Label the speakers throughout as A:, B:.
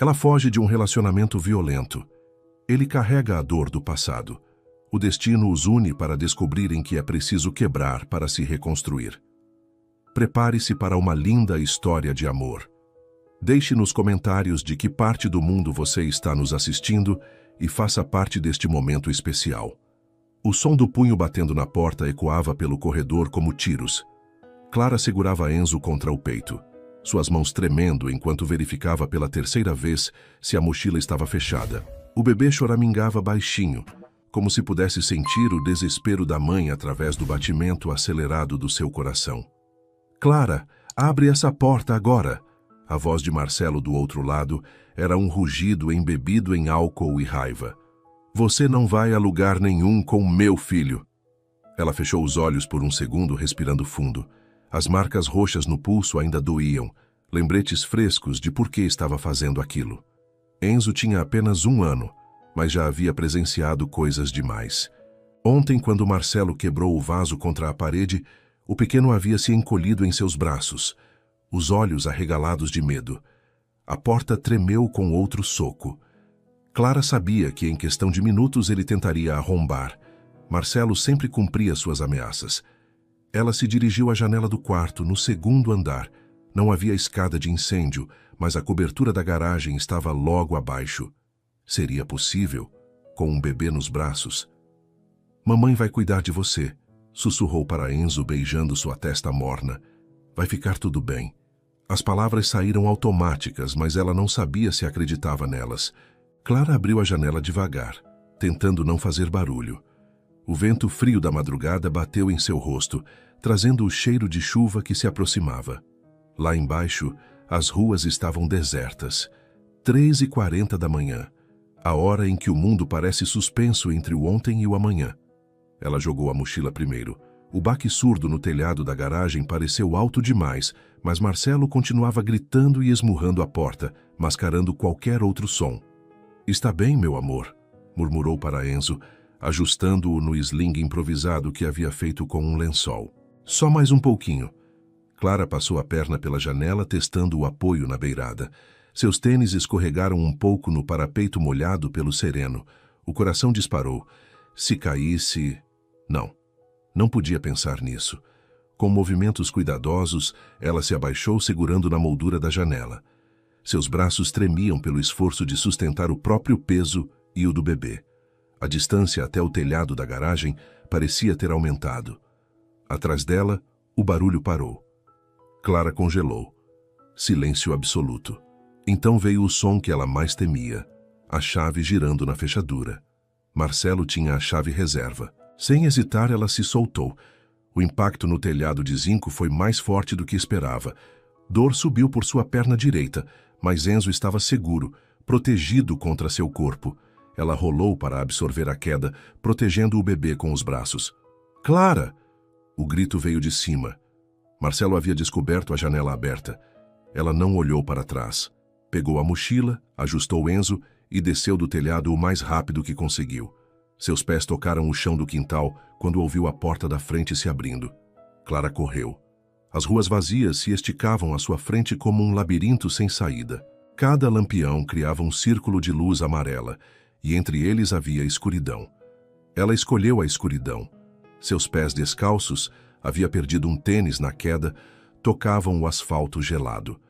A: Ela foge de um relacionamento violento. Ele carrega a dor do passado. O destino os une para descobrirem que é preciso quebrar para se reconstruir. Prepare-se para uma linda história de amor. Deixe nos comentários de que parte do mundo você está nos assistindo e faça parte deste momento especial. O som do punho batendo na porta ecoava pelo corredor como tiros. Clara segurava Enzo contra o peito, suas mãos tremendo enquanto verificava pela terceira vez se a mochila estava fechada. O bebê choramingava baixinho, como se pudesse sentir o desespero da mãe através do batimento acelerado do seu coração. Clara, abre essa porta agora! A voz de Marcelo do outro lado era um rugido embebido em álcool e raiva. Você não vai a lugar nenhum com meu filho. Ela fechou os olhos por um segundo, respirando fundo. As marcas roxas no pulso ainda doíam, lembretes frescos de por que estava fazendo aquilo. Enzo tinha apenas 1 ano, mas já havia presenciado coisas demais. Ontem, quando Marcelo quebrou o vaso contra a parede, o pequeno havia se encolhido em seus braços, os olhos arregalados de medo. A porta tremeu com outro soco. Clara sabia que em questão de minutos ele tentaria arrombar. Marcelo sempre cumpria suas ameaças. Ela se dirigiu à janela do quarto, no 2º andar. Não havia escada de incêndio, mas a cobertura da garagem estava logo abaixo. Seria possível, com um bebê nos braços? Mamãe vai cuidar de você, sussurrou para Enzo, beijando sua testa morna. Vai ficar tudo bem. As palavras saíram automáticas, mas ela não sabia se acreditava nelas. Clara abriu a janela devagar, tentando não fazer barulho. O vento frio da madrugada bateu em seu rosto, trazendo o cheiro de chuva que se aproximava. Lá embaixo, as ruas estavam desertas. 3h40 da manhã, a hora em que o mundo parece suspenso entre o ontem e o amanhã. Ela jogou a mochila primeiro. O baque surdo no telhado da garagem pareceu alto demais, mas Marcelo continuava gritando e esmurrando a porta, mascarando qualquer outro som. Está bem, meu amor, murmurou para Enzo, ajustando-o no sling improvisado que havia feito com um lençol. Só mais um pouquinho. Clara passou a perna pela janela, testando o apoio na beirada. Seus tênis escorregaram um pouco no parapeito molhado pelo sereno. O coração disparou. Se caísse... Não podia pensar nisso. Com movimentos cuidadosos, ela se abaixou segurando na moldura da janela. Seus braços tremiam pelo esforço de sustentar o próprio peso e o do bebê. A distância até o telhado da garagem parecia ter aumentado. Atrás dela, o barulho parou. Clara congelou. Silêncio absoluto. Então veio o som que ela mais temia, a chave girando na fechadura. Marcelo tinha a chave reserva. Sem hesitar, ela se soltou. O impacto no telhado de zinco foi mais forte do que esperava. Dor subiu por sua perna direita, mas Enzo estava seguro, protegido contra seu corpo. Ela rolou para absorver a queda, protegendo o bebê com os braços. Clara! O grito veio de cima. Marcelo havia descoberto a janela aberta. Ela não olhou para trás. Pegou a mochila, ajustou Enzo e desceu do telhado o mais rápido que conseguiu. Seus pés tocaram o chão do quintal quando ouviu a porta da frente se abrindo. Clara correu. As ruas vazias se esticavam à sua frente como um labirinto sem saída. Cada lampião criava um círculo de luz amarela, e entre eles havia escuridão. Ela escolheu a escuridão. Seus pés descalços, havia perdido um tênis na queda, tocavam o asfalto gelado.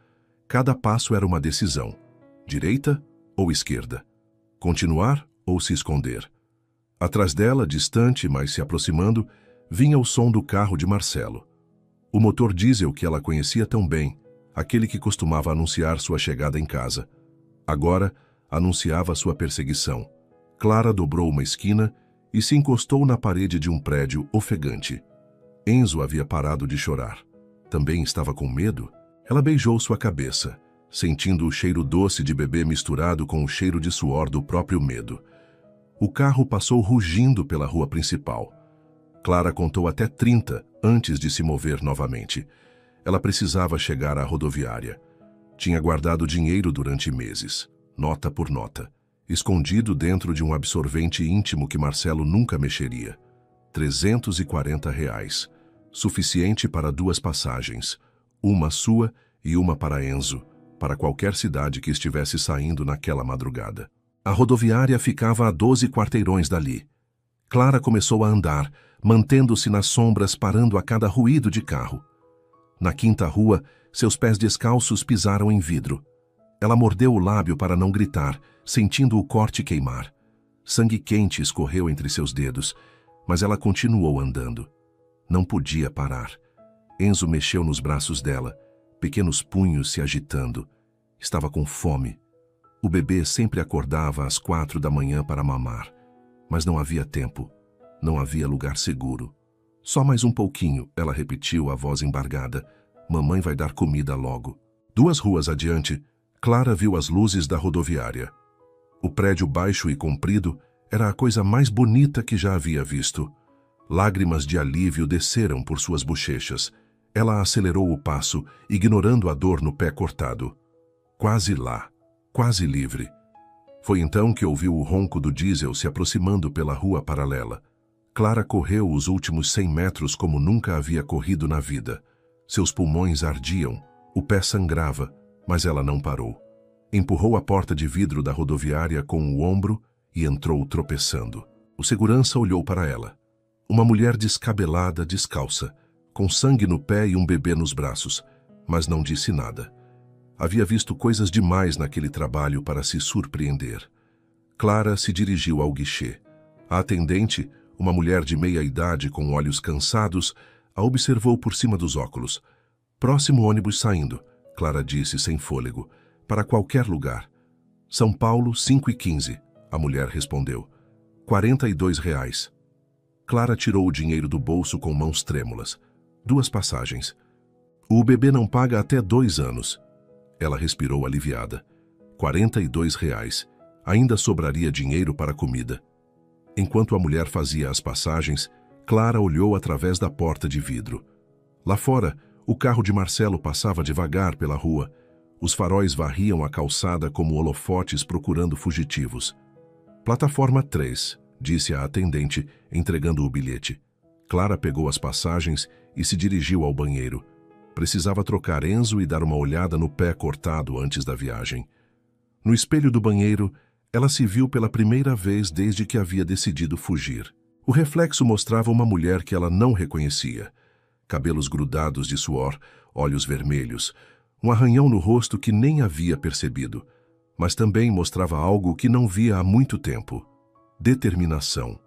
A: Cada passo era uma decisão. Direita ou esquerda? Continuar ou se esconder? Atrás dela, distante, mas se aproximando, vinha o som do carro de Marcelo. O motor diesel que ela conhecia tão bem, aquele que costumava anunciar sua chegada em casa. Agora, anunciava sua perseguição. Clara dobrou uma esquina e se encostou na parede de um prédio ofegante. Enzo havia parado de chorar. Também estava com medo? Ela beijou sua cabeça, sentindo o cheiro doce de bebê misturado com o cheiro de suor do próprio medo. O carro passou rugindo pela rua principal. Clara contou até 30 antes de se mover novamente. Ela precisava chegar à rodoviária. Tinha guardado dinheiro durante meses, nota por nota, escondido dentro de um absorvente íntimo que Marcelo nunca mexeria. R$ 340, suficiente para 2 passagens, uma sua e uma para Enzo, para qualquer cidade que estivesse saindo naquela madrugada. A rodoviária ficava a 12 quarteirões dali. Clara começou a andar, mantendo-se nas sombras, parando a cada ruído de carro. Na quinta rua, seus pés descalços pisaram em vidro. Ela mordeu o lábio para não gritar, sentindo o corte queimar. Sangue quente escorreu entre seus dedos, mas ela continuou andando. Não podia parar. Enzo mexeu nos braços dela, pequenos punhos se agitando. Estava com fome. O bebê sempre acordava às 4 da manhã para mamar. Mas não havia tempo. Não havia lugar seguro. Só mais um pouquinho, ela repetiu, a voz embargada. Mamãe vai dar comida logo. 2 ruas adiante, Clara viu as luzes da rodoviária. O prédio baixo e comprido era a coisa mais bonita que já havia visto. Lágrimas de alívio desceram por suas bochechas. Ela acelerou o passo, ignorando a dor no pé cortado. Quase lá, quase livre. Foi então que ouviu o ronco do diesel se aproximando pela rua paralela. Clara correu os últimos 100 metros como nunca havia corrido na vida. Seus pulmões ardiam, o pé sangrava, mas ela não parou. Empurrou a porta de vidro da rodoviária com o ombro e entrou tropeçando. O segurança olhou para ela. Uma mulher descabelada, descalça, com sangue no pé e um bebê nos braços, mas não disse nada. Havia visto coisas demais naquele trabalho para se surpreender. Clara se dirigiu ao guichê. A atendente, uma mulher de meia idade com olhos cansados, a observou por cima dos óculos. Próximo ônibus saindo, Clara disse sem fôlego, para qualquer lugar. São Paulo, 5h15, a mulher respondeu. R$ 42. Clara tirou o dinheiro do bolso com mãos trêmulas. 2 passagens. O bebê não paga até 2 anos. Ela respirou aliviada. R$ 42. Ainda sobraria dinheiro para comida. Enquanto a mulher fazia as passagens, Clara olhou através da porta de vidro. Lá fora, o carro de Marcelo passava devagar pela rua. Os faróis varriam a calçada como holofotes procurando fugitivos. Plataforma 3, disse a atendente, entregando o bilhete. Clara pegou as passagens e se dirigiu ao banheiro. Precisava trocar Enzo e dar uma olhada no pé cortado antes da viagem. No espelho do banheiro, ela se viu pela primeira vez desde que havia decidido fugir. O reflexo mostrava uma mulher que ela não reconhecia. Cabelos grudados de suor, olhos vermelhos, um arranhão no rosto que nem havia percebido, mas também mostrava algo que não via há muito tempo. Determinação.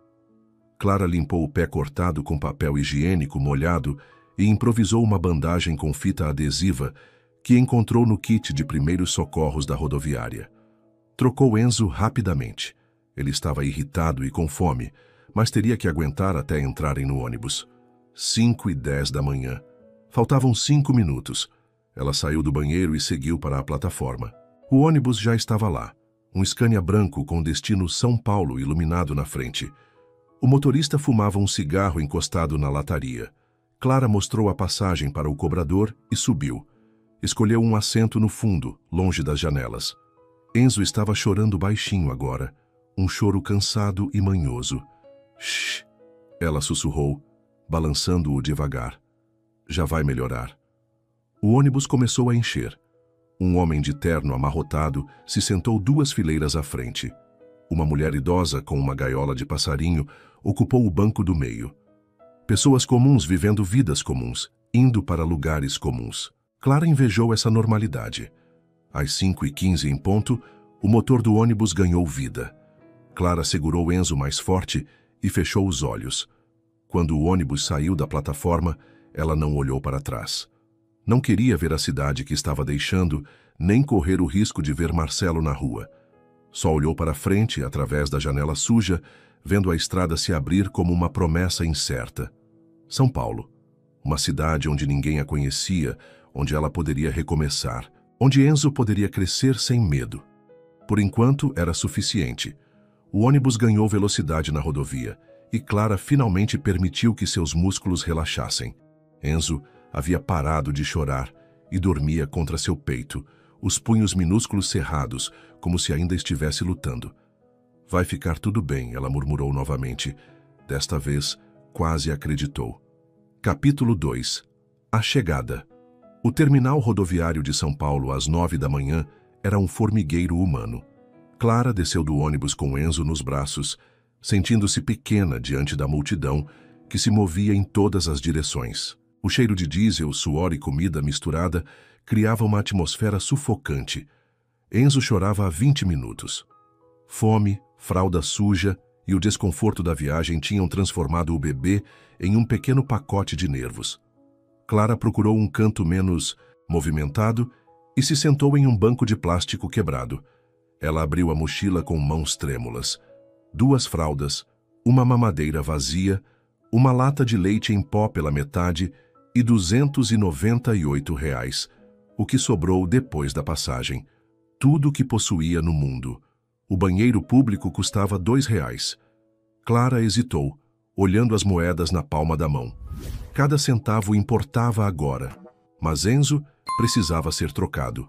A: Clara limpou o pé cortado com papel higiênico molhado e improvisou uma bandagem com fita adesiva que encontrou no kit de primeiros socorros da rodoviária. Trocou Enzo rapidamente. Ele estava irritado e com fome, mas teria que aguentar até entrarem no ônibus. 5h10 da manhã. Faltavam 5 minutos. Ela saiu do banheiro e seguiu para a plataforma. O ônibus já estava lá. Um Scania branco com destino São Paulo iluminado na frente. O motorista fumava um cigarro encostado na lataria. Clara mostrou a passagem para o cobrador e subiu. Escolheu um assento no fundo, longe das janelas. Enzo estava chorando baixinho agora. Um choro cansado e manhoso. Shh! Ela sussurrou, balançando-o devagar. Já vai melhorar. O ônibus começou a encher. Um homem de terno amarrotado se sentou 2 fileiras à frente. Uma mulher idosa com uma gaiola de passarinho ocupou o banco do meio. Pessoas comuns vivendo vidas comuns, indo para lugares comuns. Clara invejou essa normalidade. Às 5h15 em ponto, o motor do ônibus ganhou vida. Clara segurou Enzo mais forte e fechou os olhos. Quando o ônibus saiu da plataforma, ela não olhou para trás. Não queria ver a cidade que estava deixando, nem correr o risco de ver Marcelo na rua. Só olhou para frente, através da janela suja, vendo a estrada se abrir como uma promessa incerta. São Paulo. Uma cidade onde ninguém a conhecia, onde ela poderia recomeçar, onde Enzo poderia crescer sem medo. Por enquanto, era suficiente. O ônibus ganhou velocidade na rodovia, e Clara finalmente permitiu que seus músculos relaxassem. Enzo havia parado de chorar e dormia contra seu peito, os punhos minúsculos cerrados, como se ainda estivesse lutando. Vai ficar tudo bem, ela murmurou novamente. Desta vez, quase acreditou. Capítulo 2. A chegada. O terminal rodoviário de São Paulo, às 9 da manhã, era um formigueiro humano. Clara desceu do ônibus com Enzo nos braços, sentindo-se pequena diante da multidão que se movia em todas as direções. O cheiro de diesel, suor e comida misturada criava uma atmosfera sufocante. Enzo chorava há 20 minutos. Fome, fralda suja e o desconforto da viagem tinham transformado o bebê em um pequeno pacote de nervos. Clara procurou um canto menos movimentado e se sentou em um banco de plástico quebrado. Ela abriu a mochila com mãos trêmulas. 2 fraldas, uma mamadeira vazia, uma lata de leite em pó pela metade e R$ 298, o que sobrou depois da passagem. Tudo o que possuía no mundo. O banheiro público custava R$ 2. Clara hesitou, olhando as moedas na palma da mão. Cada centavo importava agora, mas Enzo precisava ser trocado.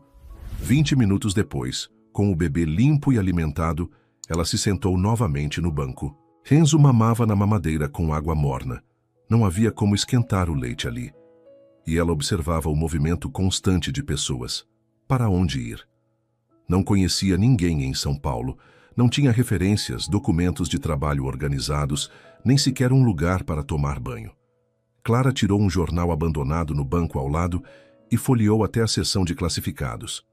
A: 20 minutos depois, com o bebê limpo e alimentado, ela se sentou novamente no banco. Enzo mamava na mamadeira com água morna. Não havia como esquentar o leite ali. E ela observava o movimento constante de pessoas. Para onde ir? Não conhecia ninguém em São Paulo. Não tinha referências, documentos de trabalho organizados, nem sequer um lugar para tomar banho. Clara tirou um jornal abandonado no banco ao lado e folheou até a seção de classificados.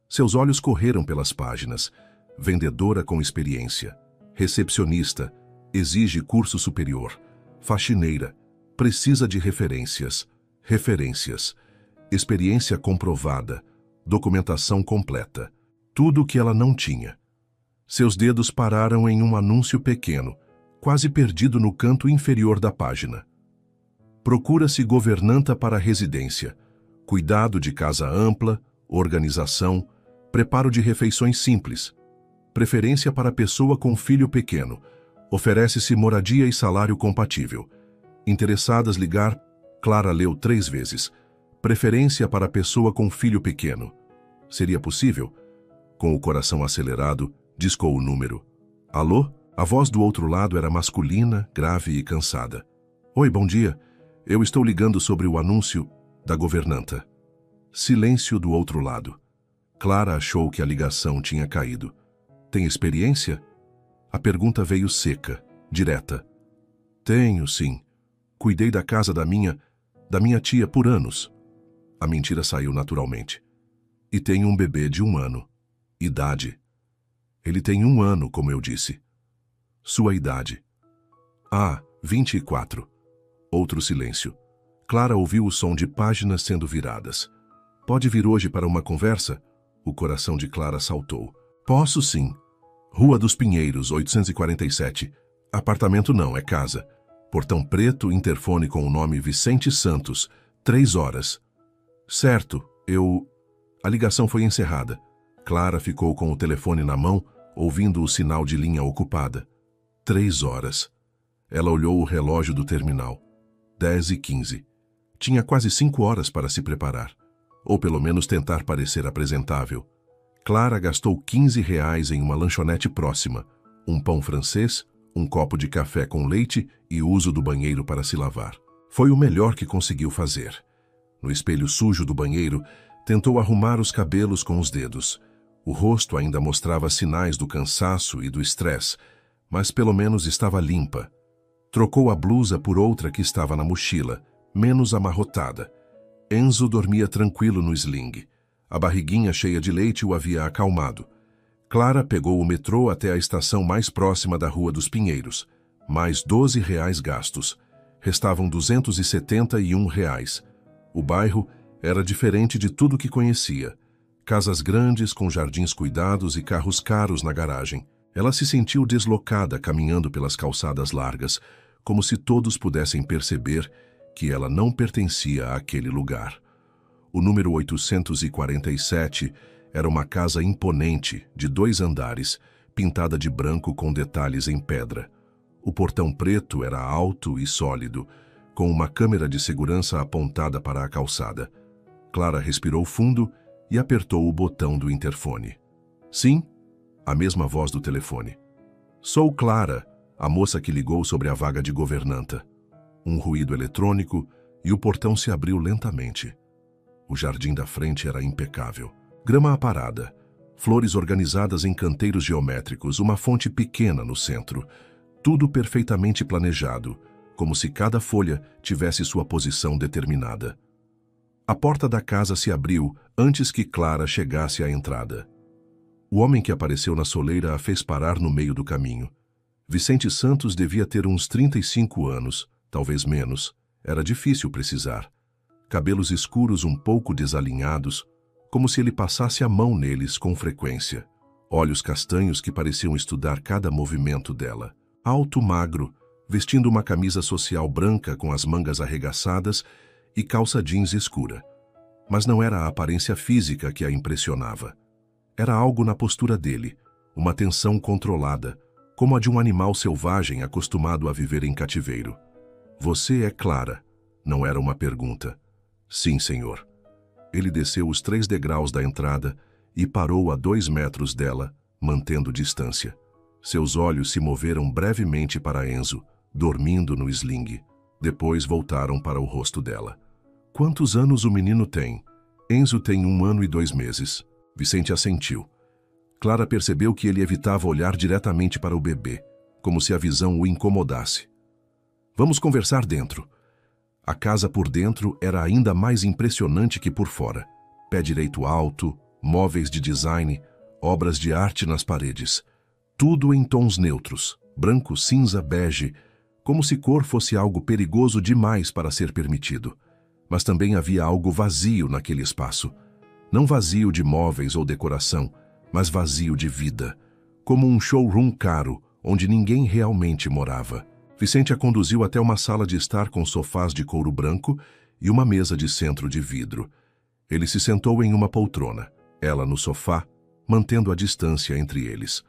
A: Seus olhos correram pelas páginas. Vendedora com experiência. Recepcionista. Exige curso superior. Faxineira. Precisa de referências. Referências. Experiência comprovada. Documentação completa. Tudo o que ela não tinha. Seus dedos pararam em um anúncio pequeno, quase perdido no canto inferior da página. Procura-se governanta para residência. Cuidado de casa ampla, organização, preparo de refeições simples. Preferência para pessoa com filho pequeno. Oferece-se moradia e salário compatível. Interessadas ligar. Clara leu 3 vezes. Preferência para pessoa com filho pequeno. Seria possível? Com o coração acelerado, discou o número. Alô? A voz do outro lado era masculina, grave e cansada. Oi, bom dia. Eu estou ligando sobre o anúncio da governanta. Silêncio do outro lado. Clara achou que a ligação tinha caído. Tem experiência? A pergunta veio seca, direta. Tenho, sim. Cuidei da casa da minha tia por anos. A mentira saiu naturalmente. E tenho um bebê de 1 ano. Idade. Ele tem 1 ano, como eu disse. Sua idade. 24. Outro silêncio. Clara ouviu o som de páginas sendo viradas. Pode vir hoje para uma conversa? O coração de Clara saltou. Posso sim. Rua dos Pinheiros, 847. Apartamento não, é casa. Portão preto, interfone com o nome Vicente Santos. 3 horas. Certo, A ligação foi encerrada. Clara ficou com o telefone na mão, ouvindo o sinal de linha ocupada. 3 horas. Ela olhou o relógio do terminal. 10h15. Tinha quase 5 horas para se preparar. Ou pelo menos tentar parecer apresentável. Clara gastou R$ 15 em uma lanchonete próxima. Um pão francês, um copo de café com leite e uso do banheiro para se lavar. Foi o melhor que conseguiu fazer. No espelho sujo do banheiro, tentou arrumar os cabelos com os dedos. O rosto ainda mostrava sinais do cansaço e do estresse, mas pelo menos estava limpa. Trocou a blusa por outra que estava na mochila, menos amarrotada. Enzo dormia tranquilo no sling. A barriguinha cheia de leite o havia acalmado. Clara pegou o metrô até a estação mais próxima da Rua dos Pinheiros. Mais R$ 12 gastos. Restavam R$ 271. O bairro era diferente de tudo que conhecia. Casas grandes com jardins cuidados e carros caros na garagem. Ela se sentiu deslocada caminhando pelas calçadas largas, como se todos pudessem perceber que ela não pertencia àquele lugar. O número 847 era uma casa imponente, de 2 andares, pintada de branco com detalhes em pedra. O portão preto era alto e sólido, com uma câmera de segurança apontada para a calçada. Clara respirou fundo e apertou o botão do interfone. Sim, a mesma voz do telefone. Sou Clara, a moça que ligou sobre a vaga de governanta. Um ruído eletrônico e o portão se abriu lentamente. O jardim da frente era impecável. Grama aparada, flores organizadas em canteiros geométricos, uma fonte pequena no centro. Tudo perfeitamente planejado, como se cada folha tivesse sua posição determinada. A porta da casa se abriu antes que Clara chegasse à entrada. O homem que apareceu na soleira a fez parar no meio do caminho. Vicente Santos devia ter uns 35 anos, talvez menos. Era difícil precisar. Cabelos escuros um pouco desalinhados, como se ele passasse a mão neles com frequência. Olhos castanhos que pareciam estudar cada movimento dela. Alto, magro, vestindo uma camisa social branca com as mangas arregaçadas e calça jeans escura. Mas não era a aparência física que a impressionava. Era algo na postura dele, uma tensão controlada, como a de um animal selvagem acostumado a viver em cativeiro. Você é Clara? Não era uma pergunta. Sim, senhor. Ele desceu os 3 degraus da entrada e parou a 2 metros dela, mantendo distância. Seus olhos se moveram brevemente para Enzo, dormindo no sling. Depois voltaram para o rosto dela. Quantos anos o menino tem? Enzo tem 1 ano e 2 meses. Vicente assentiu. Clara percebeu que ele evitava olhar diretamente para o bebê, como se a visão o incomodasse. Vamos conversar dentro. A casa por dentro era ainda mais impressionante que por fora. Pé direito alto, móveis de design, obras de arte nas paredes. Tudo em tons neutros, branco, cinza, bege, como se cor fosse algo perigoso demais para ser permitido. Mas também havia algo vazio naquele espaço. Não vazio de móveis ou decoração, mas vazio de vida. Como um showroom caro, onde ninguém realmente morava. Vicente a conduziu até uma sala de estar com sofás de couro branco e uma mesa de centro de vidro. Ele se sentou em uma poltrona, ela no sofá, mantendo a distância entre eles.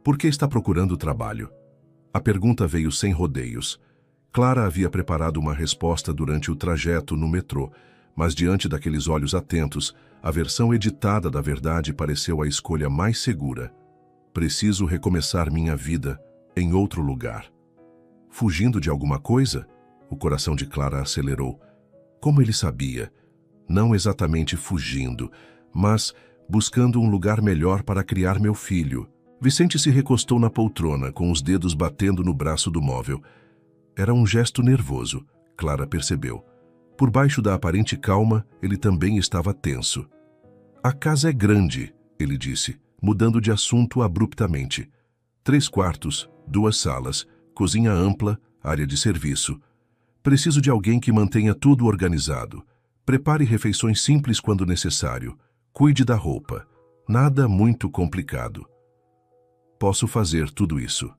A: Por que está procurando trabalho? A pergunta veio sem rodeios. Clara havia preparado uma resposta durante o trajeto no metrô, mas diante daqueles olhos atentos, a versão editada da verdade pareceu a escolha mais segura. Preciso recomeçar minha vida em outro lugar. Fugindo de alguma coisa? O coração de Clara acelerou. Como ele sabia? Não exatamente fugindo, mas buscando um lugar melhor para criar meu filho. Vicente se recostou na poltrona, com os dedos batendo no braço do móvel. Era um gesto nervoso, Clara percebeu. Por baixo da aparente calma, ele também estava tenso. A casa é grande, ele disse, mudando de assunto abruptamente. 3 quartos, 2 salas, cozinha ampla, área de serviço. Preciso de alguém que mantenha tudo organizado. Prepare refeições simples quando necessário. Cuide da roupa. Nada muito complicado. Posso fazer tudo isso.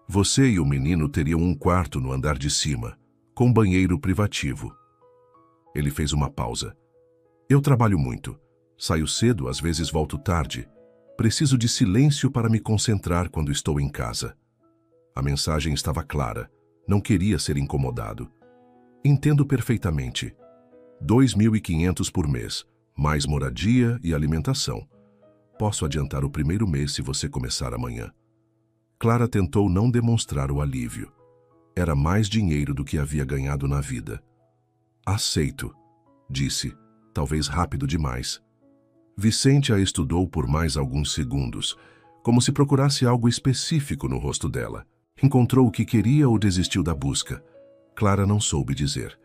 A: Você e o menino teriam um quarto no andar de cima, com banheiro privativo. Ele fez uma pausa. Eu trabalho muito. Saio cedo, às vezes volto tarde. Preciso de silêncio para me concentrar quando estou em casa. A mensagem estava clara. Não queria ser incomodado. Entendo perfeitamente. 2.500 por mês, mais moradia e alimentação. Posso adiantar o primeiro mês se você começar amanhã. Clara tentou não demonstrar o alívio. Era mais dinheiro do que havia ganhado na vida. Aceito, disse, talvez rápido demais. Vicente a estudou por mais alguns segundos, como se procurasse algo específico no rosto dela. Encontrou o que queria ou desistiu da busca? Clara não soube dizer.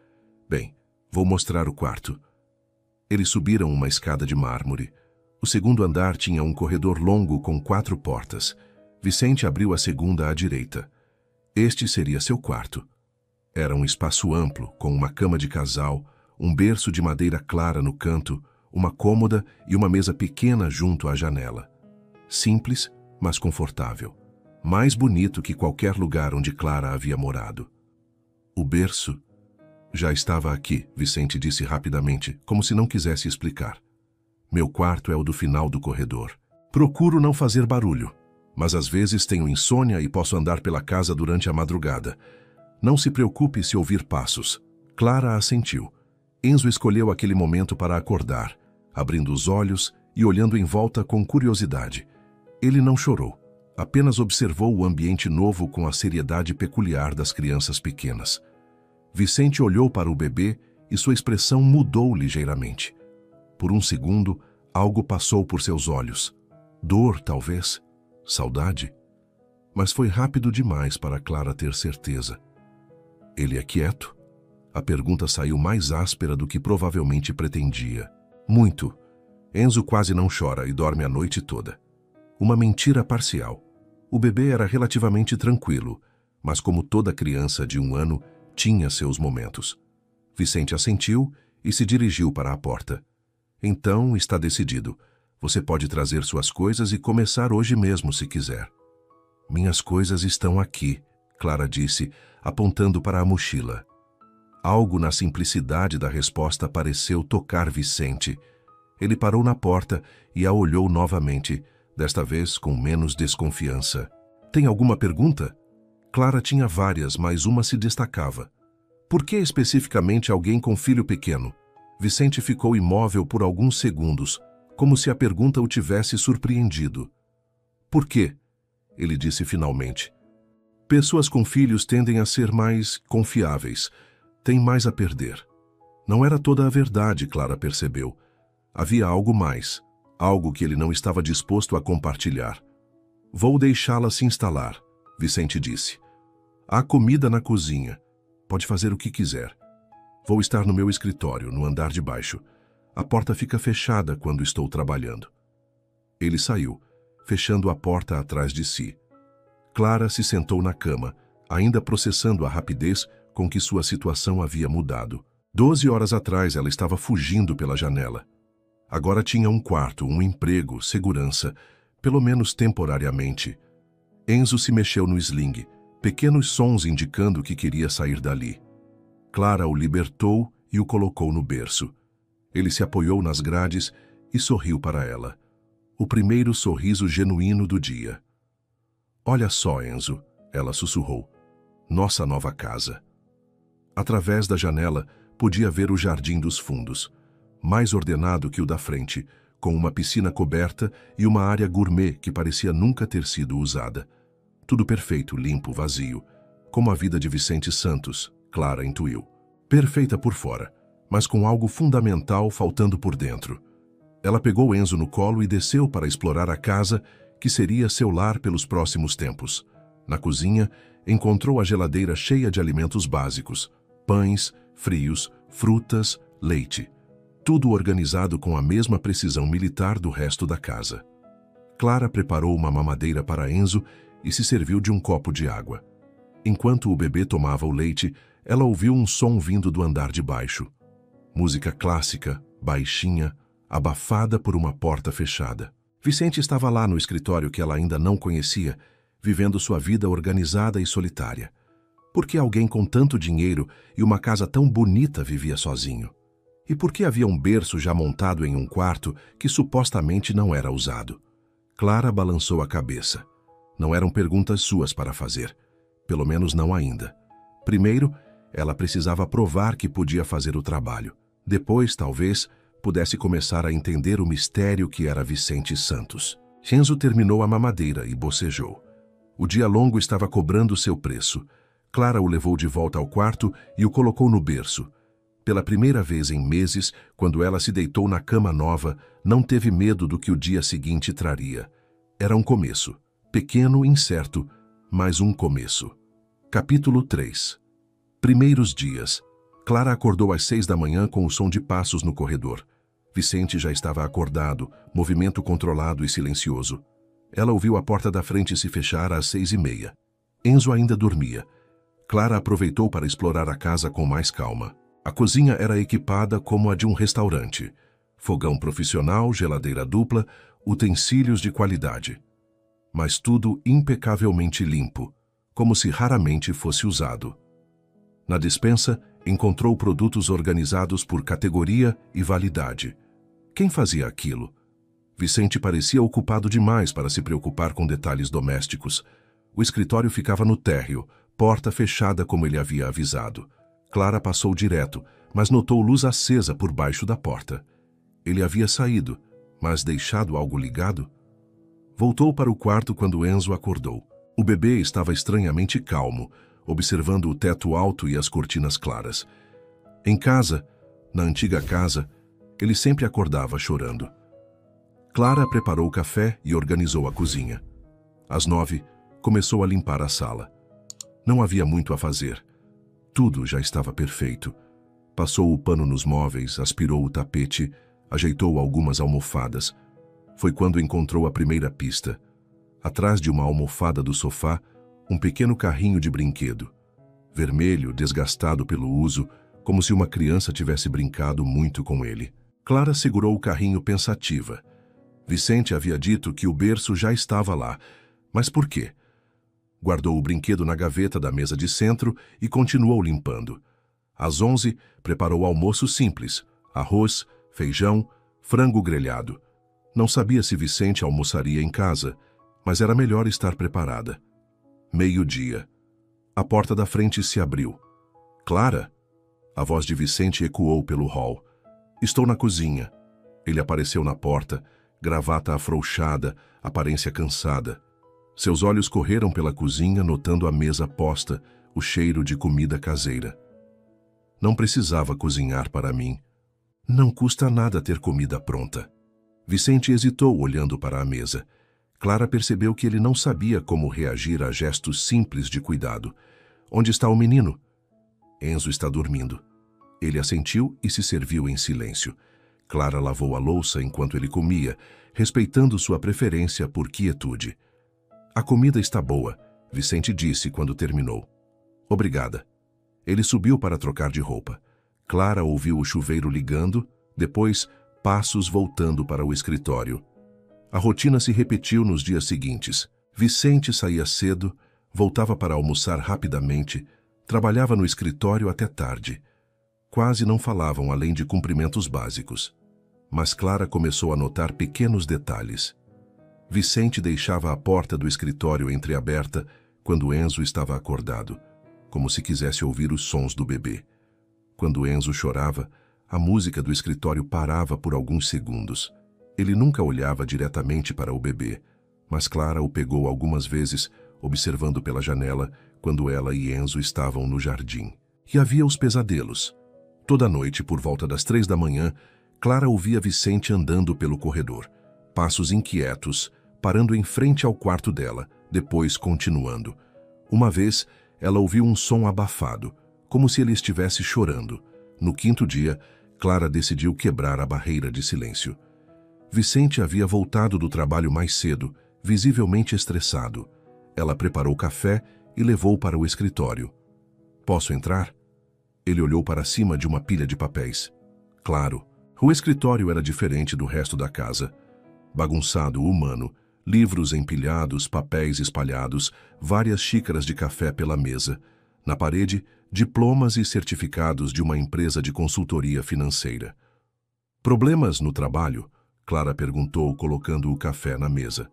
A: Bem, vou mostrar o quarto. Eles subiram uma escada de mármore. O segundo andar tinha um corredor longo com 4 portas. Vicente abriu a segunda à direita. Este seria seu quarto. Era um espaço amplo, com uma cama de casal, um berço de madeira clara no canto, uma cômoda e uma mesa pequena junto à janela. Simples, mas confortável. Mais bonito que qualquer lugar onde Clara havia morado. O berço já estava aqui, Vicente disse rapidamente, como se não quisesse explicar. Meu quarto é o do final do corredor. Procuro não fazer barulho, mas às vezes tenho insônia e posso andar pela casa durante a madrugada. Não se preocupe se ouvir passos. Clara assentiu. Enzo escolheu aquele momento para acordar, abrindo os olhos e olhando em volta com curiosidade. Ele não chorou. Apenas observou o ambiente novo com a seriedade peculiar das crianças pequenas. Vicente olhou para o bebê e sua expressão mudou ligeiramente. Por um segundo, algo passou por seus olhos. Dor, talvez. Saudade. Mas foi rápido demais para Clara ter certeza. Ele é quieto? A pergunta saiu mais áspera do que provavelmente pretendia. Muito. Enzo quase não chora e dorme a noite toda. Uma mentira parcial. O bebê era relativamente tranquilo, mas como toda criança de 1 ano, tinha seus momentos. Vicente assentiu e se dirigiu para a porta. Então, está decidido. Você pode trazer suas coisas e começar hoje mesmo, se quiser. Minhas coisas estão aqui, Clara disse, apontando para a mochila. Algo na simplicidade da resposta pareceu tocar Vicente. Ele parou na porta e a olhou novamente, desta vez com menos desconfiança. Tem alguma pergunta? Clara tinha várias, mas uma se destacava. Por que especificamente alguém com filho pequeno? Vicente ficou imóvel por alguns segundos, como se a pergunta o tivesse surpreendido. Por quê? Ele disse finalmente. Pessoas com filhos tendem a ser mais confiáveis, têm mais a perder. Não era toda a verdade, Clara percebeu. Havia algo mais, algo que ele não estava disposto a compartilhar. Vou deixá-la se instalar, Vicente disse. Há comida na cozinha. Pode fazer o que quiser. Vou estar no meu escritório, no andar de baixo. A porta fica fechada quando estou trabalhando. Ele saiu, fechando a porta atrás de si. Clara se sentou na cama, ainda processando a rapidez com que sua situação havia mudado. 12 horas atrás ela estava fugindo pela janela. Agora tinha um quarto, um emprego, segurança, pelo menos temporariamente. Enzo se mexeu no sling, pequenos sons indicando que queria sair dali. Clara o libertou e o colocou no berço. Ele se apoiou nas grades e sorriu para ela. O primeiro sorriso genuíno do dia. Olha só, Enzo, ela sussurrou. Nossa nova casa. Através da janela, podia ver o jardim dos fundos, mais ordenado que o da frente, com uma piscina coberta e uma área gourmet que parecia nunca ter sido usada. Tudo perfeito, limpo, vazio, como a vida de Vicente Santos, Clara intuiu. Perfeita por fora, mas com algo fundamental faltando por dentro. Ela pegou Enzo no colo e desceu para explorar a casa, que seria seu lar pelos próximos tempos. Na cozinha, encontrou a geladeira cheia de alimentos básicos, pães, frios, frutas, leite. Tudo organizado com a mesma precisão militar do resto da casa. Clara preparou uma mamadeira para Enzo e se serviu de um copo de água. Enquanto o bebê tomava o leite, ela ouviu um som vindo do andar de baixo. Música clássica, baixinha, abafada por uma porta fechada. Vicente estava lá no escritório que ela ainda não conhecia, vivendo sua vida organizada e solitária. Por que alguém com tanto dinheiro e uma casa tão bonita vivia sozinho? E por que havia um berço já montado em um quarto que supostamente não era usado? Clara balançou a cabeça. Não eram perguntas suas para fazer. Pelo menos não ainda. Primeiro, ela precisava provar que podia fazer o trabalho. Depois, talvez, pudesse começar a entender o mistério que era Vicente Santos. Enzo terminou a mamadeira e bocejou. O dia longo estava cobrando seu preço. Clara o levou de volta ao quarto e o colocou no berço. Pela primeira vez em meses, quando ela se deitou na cama nova, não teve medo do que o dia seguinte traria. Era um começo. Pequeno e incerto, mas um começo. Capítulo 3. Primeiros dias. Clara acordou às 6 da manhã com o som de passos no corredor. Vicente já estava acordado, movimento controlado e silencioso. Ela ouviu a porta da frente se fechar às 6h30. Enzo ainda dormia. Clara aproveitou para explorar a casa com mais calma. A cozinha era equipada como a de um restaurante. Fogão profissional, geladeira dupla, utensílios de qualidade. Mas tudo impecavelmente limpo, como se raramente fosse usado. Na despensa, encontrou produtos organizados por categoria e validade. Quem fazia aquilo? Vicente parecia ocupado demais para se preocupar com detalhes domésticos. O escritório ficava no térreo, porta fechada como ele havia avisado. Clara passou direto, mas notou luz acesa por baixo da porta. Ele havia saído, mas deixado algo ligado? Voltou para o quarto quando Enzo acordou. O bebê estava estranhamente calmo, observando o teto alto e as cortinas claras. Em casa, Na antiga casa, ele sempre acordava chorando. Clara preparou o café e organizou a cozinha. Às 9, começou a limpar a sala. Não havia muito a fazer. Tudo já estava perfeito. Passou o pano nos móveis, aspirou o tapete, ajeitou algumas almofadas. Foi quando encontrou a primeira pista. Atrás de uma almofada do sofá, um pequeno carrinho de brinquedo. Vermelho, desgastado pelo uso, como se uma criança tivesse brincado muito com ele. Clara segurou o carrinho pensativa. Vicente havia dito que o berço já estava lá. Mas por quê? Guardou o brinquedo na gaveta da mesa de centro e continuou limpando. Às 11, preparou almoço simples: arroz, feijão, frango grelhado. Não sabia se Vicente almoçaria em casa, mas era melhor estar preparada. 12:00. A porta da frente se abriu. Clara? A voz de Vicente ecoou pelo hall. Estou na cozinha. Ele apareceu na porta, gravata afrouxada, aparência cansada. Seus olhos correram pela cozinha, notando a mesa posta, o cheiro de comida caseira. Não precisava cozinhar para mim. Não custa nada ter comida pronta. Vicente hesitou olhando para a mesa. Clara percebeu que ele não sabia como reagir a gestos simples de cuidado. Onde está o menino? Enzo está dormindo. Ele assentiu e se serviu em silêncio. Clara lavou a louça enquanto ele comia, respeitando sua preferência por quietude. A comida está boa, Vicente disse quando terminou. Obrigada. Ele subiu para trocar de roupa. Clara ouviu o chuveiro ligando, depois passos voltando para o escritório. A rotina se repetiu nos dias seguintes. Vicente saía cedo, voltava para almoçar rapidamente, trabalhava no escritório até tarde. Quase não falavam além de cumprimentos básicos. Mas Clara começou a notar pequenos detalhes. Vicente deixava a porta do escritório entreaberta quando Enzo estava acordado, como se quisesse ouvir os sons do bebê. Quando Enzo chorava, a música do escritório parava por alguns segundos. Ele nunca olhava diretamente para o bebê, mas Clara o pegou algumas vezes, observando pela janela, quando ela e Enzo estavam no jardim. E havia os pesadelos. Toda noite, por volta das 3 da manhã, Clara ouvia Vicente andando pelo corredor. Passos inquietos, parando em frente ao quarto dela, depois continuando. Uma vez, ela ouviu um som abafado, como se ele estivesse chorando. No 5º dia, Clara decidiu quebrar a barreira de silêncio. Vicente havia voltado do trabalho mais cedo, visivelmente estressado. Ela preparou café e levou para o escritório. Posso entrar? Ele olhou para cima de uma pilha de papéis. Claro, o escritório era diferente do resto da casa. Bagunçado, humano, livros empilhados, papéis espalhados, várias xícaras de café pela mesa. Na parede, diplomas e certificados de uma empresa de consultoria financeira. Problemas no trabalho? Clara perguntou, colocando o café na mesa.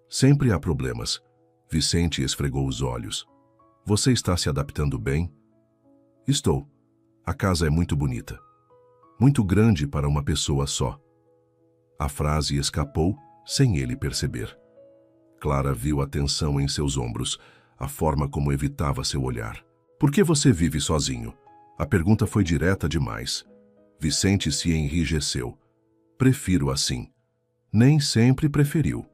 A: Sempre há problemas. Vicente esfregou os olhos. Você está se adaptando bem? Estou. A casa é muito bonita. Muito grande para uma pessoa só. A frase escapou sem ele perceber. Clara viu a tensão em seus ombros, a forma como evitava seu olhar. Por que você vive sozinho? A pergunta foi direta demais. Vicente se enrijeceu. Prefiro assim. Nem sempre preferiu.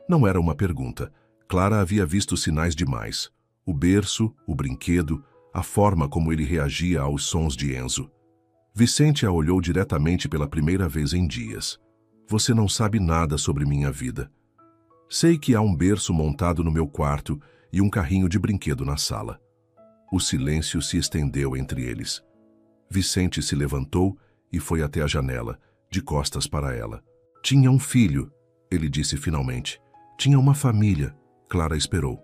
A: Não era uma pergunta. Clara havia visto sinais demais. O berço, o brinquedo, a forma como ele reagia aos sons de Enzo. Vicente a olhou diretamente pela primeira vez em dias. Você não sabe nada sobre minha vida. Sei que há um berço montado no meu quarto e um carrinho de brinquedo na sala. O silêncio se estendeu entre eles. Vicente se levantou e foi até a janela, de costas para ela. Tinha um filho, ele disse finalmente. Tinha uma família, Clara esperou.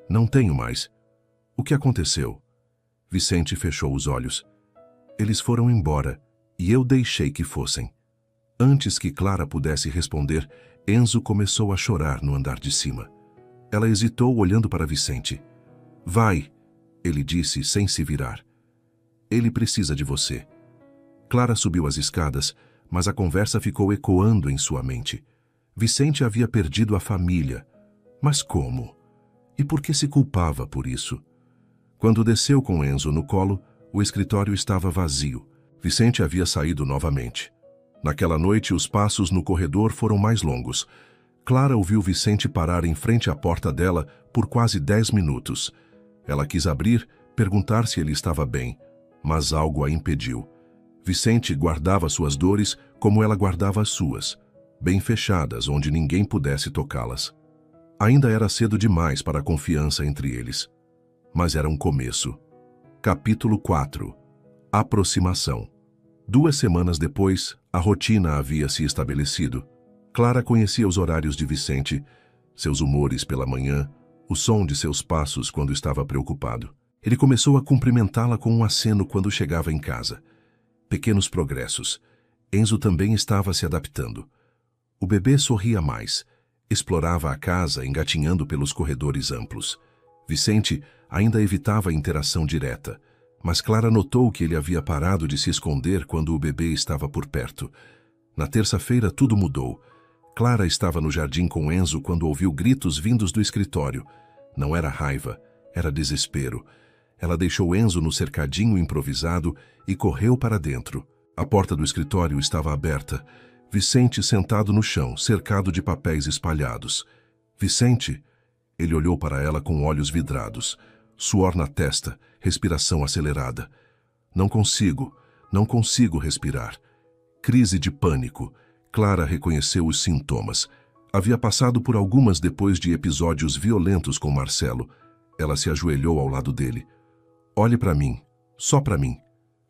A: Não tenho mais. O que aconteceu? Vicente fechou os olhos. Eles foram embora e eu deixei que fossem. Antes que Clara pudesse responder, Enzo começou a chorar no andar de cima. Ela hesitou olhando para Vicente. Vai, ele disse sem se virar. Ele precisa de você. Clara subiu as escadas, mas a conversa ficou ecoando em sua mente. Vicente havia perdido a família. Mas como? E por que se culpava por isso? Quando desceu com Enzo no colo, o escritório estava vazio. Vicente havia saído novamente. Naquela noite, os passos no corredor foram mais longos. Clara ouviu Vicente parar em frente à porta dela por quase 10 minutos. Ela quis abrir, perguntar se ele estava bem, mas algo a impediu. Vicente guardava suas dores como ela guardava as suas, bem fechadas, onde ninguém pudesse tocá-las. Ainda era cedo demais para a confiança entre eles. Mas era um começo. Capítulo 4. Aproximação. 2 semanas depois, a rotina havia se estabelecido. Clara conhecia os horários de Vicente, seus humores pela manhã, o som de seus passos quando estava preocupado. Ele começou a cumprimentá-la com um aceno quando chegava em casa. Pequenos progressos. Enzo também estava se adaptando. O bebê sorria mais. Explorava a casa, engatinhando pelos corredores amplos. Vicente ainda evitava a interação direta, mas Clara notou que ele havia parado de se esconder quando o bebê estava por perto. Na terça-feira, tudo mudou. Clara estava no jardim com Enzo quando ouviu gritos vindos do escritório. Não era raiva, era desespero. Ela deixou Enzo no cercadinho improvisado e correu para dentro. A porta do escritório estava aberta. Vicente sentado no chão, cercado de papéis espalhados. Vicente? Ele olhou para ela com olhos vidrados. Suor na testa, respiração acelerada. Não consigo respirar. Crise de pânico. Clara reconheceu os sintomas. Havia passado por algumas depois de episódios violentos com Marcelo. Ela se ajoelhou ao lado dele. Olhe para mim, só para mim.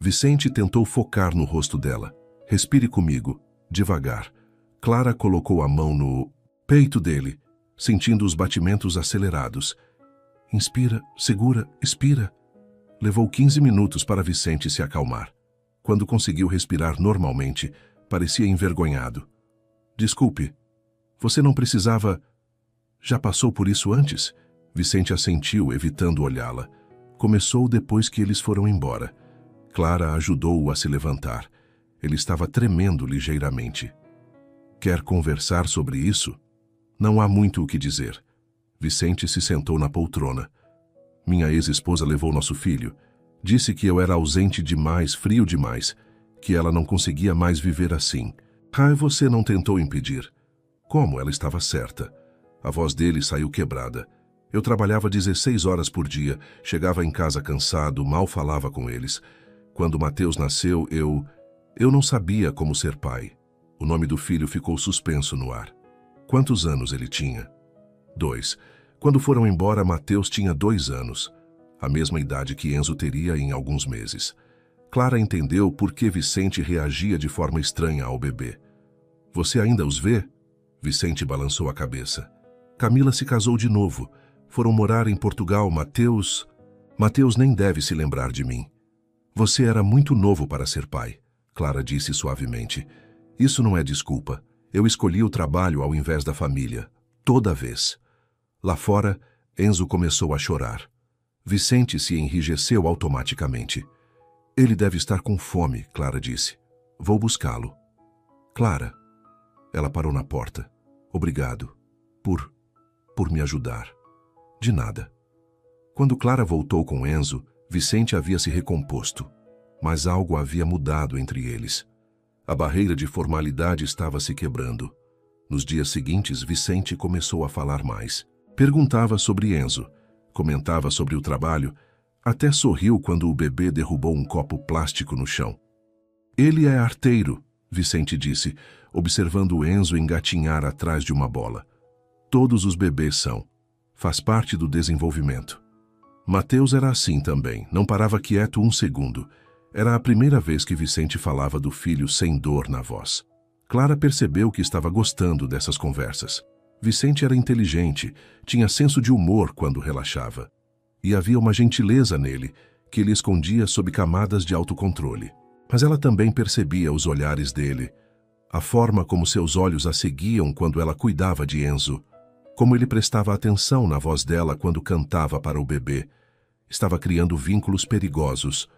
A: Vicente tentou focar no rosto dela. Respire comigo, devagar. Clara colocou a mão no peito dele, sentindo os batimentos acelerados. Inspira, segura, expira. Levou 15 minutos para Vicente se acalmar. Quando conseguiu respirar normalmente, parecia envergonhado. Desculpe, você não precisava... Já passou por isso antes? Vicente assentiu, evitando olhá-la. Começou depois que eles foram embora. Clara ajudou-o a se levantar. Ele estava tremendo ligeiramente. Quer conversar sobre isso? Não há muito o que dizer. Vicente se sentou na poltrona. Minha ex-esposa levou nosso filho. Disse que eu era ausente demais, frio demais, que ela não conseguia mais viver assim. Você não tentou impedir. Como? Ela estava certa. A voz dele saiu quebrada. Eu trabalhava 16 horas por dia, chegava em casa cansado, mal falava com eles. Quando Mateus nasceu, eu não sabia como ser pai. O nome do filho ficou suspenso no ar. Quantos anos ele tinha? 2. Quando foram embora, Mateus tinha 2 anos. A mesma idade que Enzo teria em alguns meses. Clara entendeu por que Vicente reagia de forma estranha ao bebê. Você ainda os vê? Vicente balançou a cabeça. Camila se casou de novo. Foram morar em Portugal. Mateus nem deve se lembrar de mim. Você era muito novo para ser pai, Clara disse suavemente. Isso não é desculpa. Eu escolhi o trabalho ao invés da família. Toda vez. Lá fora, Enzo começou a chorar. Vicente se enrijeceu automaticamente. Ele deve estar com fome, Clara disse. Vou buscá-lo. Clara. Ela parou na porta. Obrigado. Por me ajudar. De nada. Quando Clara voltou com Enzo, Vicente havia se recomposto, mas algo havia mudado entre eles. A barreira de formalidade estava se quebrando. Nos dias seguintes, Vicente começou a falar mais. Perguntava sobre Enzo, comentava sobre o trabalho, até sorriu quando o bebê derrubou um copo plástico no chão. Ele é arteiro, Vicente disse, observando Enzo engatinhar atrás de uma bola. Todos os bebês são. Faz parte do desenvolvimento. Mateus era assim também, não parava quieto um segundo. Era a primeira vez que Vicente falava do filho sem dor na voz. Clara percebeu que estava gostando dessas conversas. Vicente era inteligente, tinha senso de humor quando relaxava. E havia uma gentileza nele, que ele escondia sob camadas de autocontrole. Mas ela também percebia os olhares dele, a forma como seus olhos a seguiam quando ela cuidava de Enzo, como ele prestava atenção na voz dela quando cantava para o bebê. Estava criando vínculos perigosos.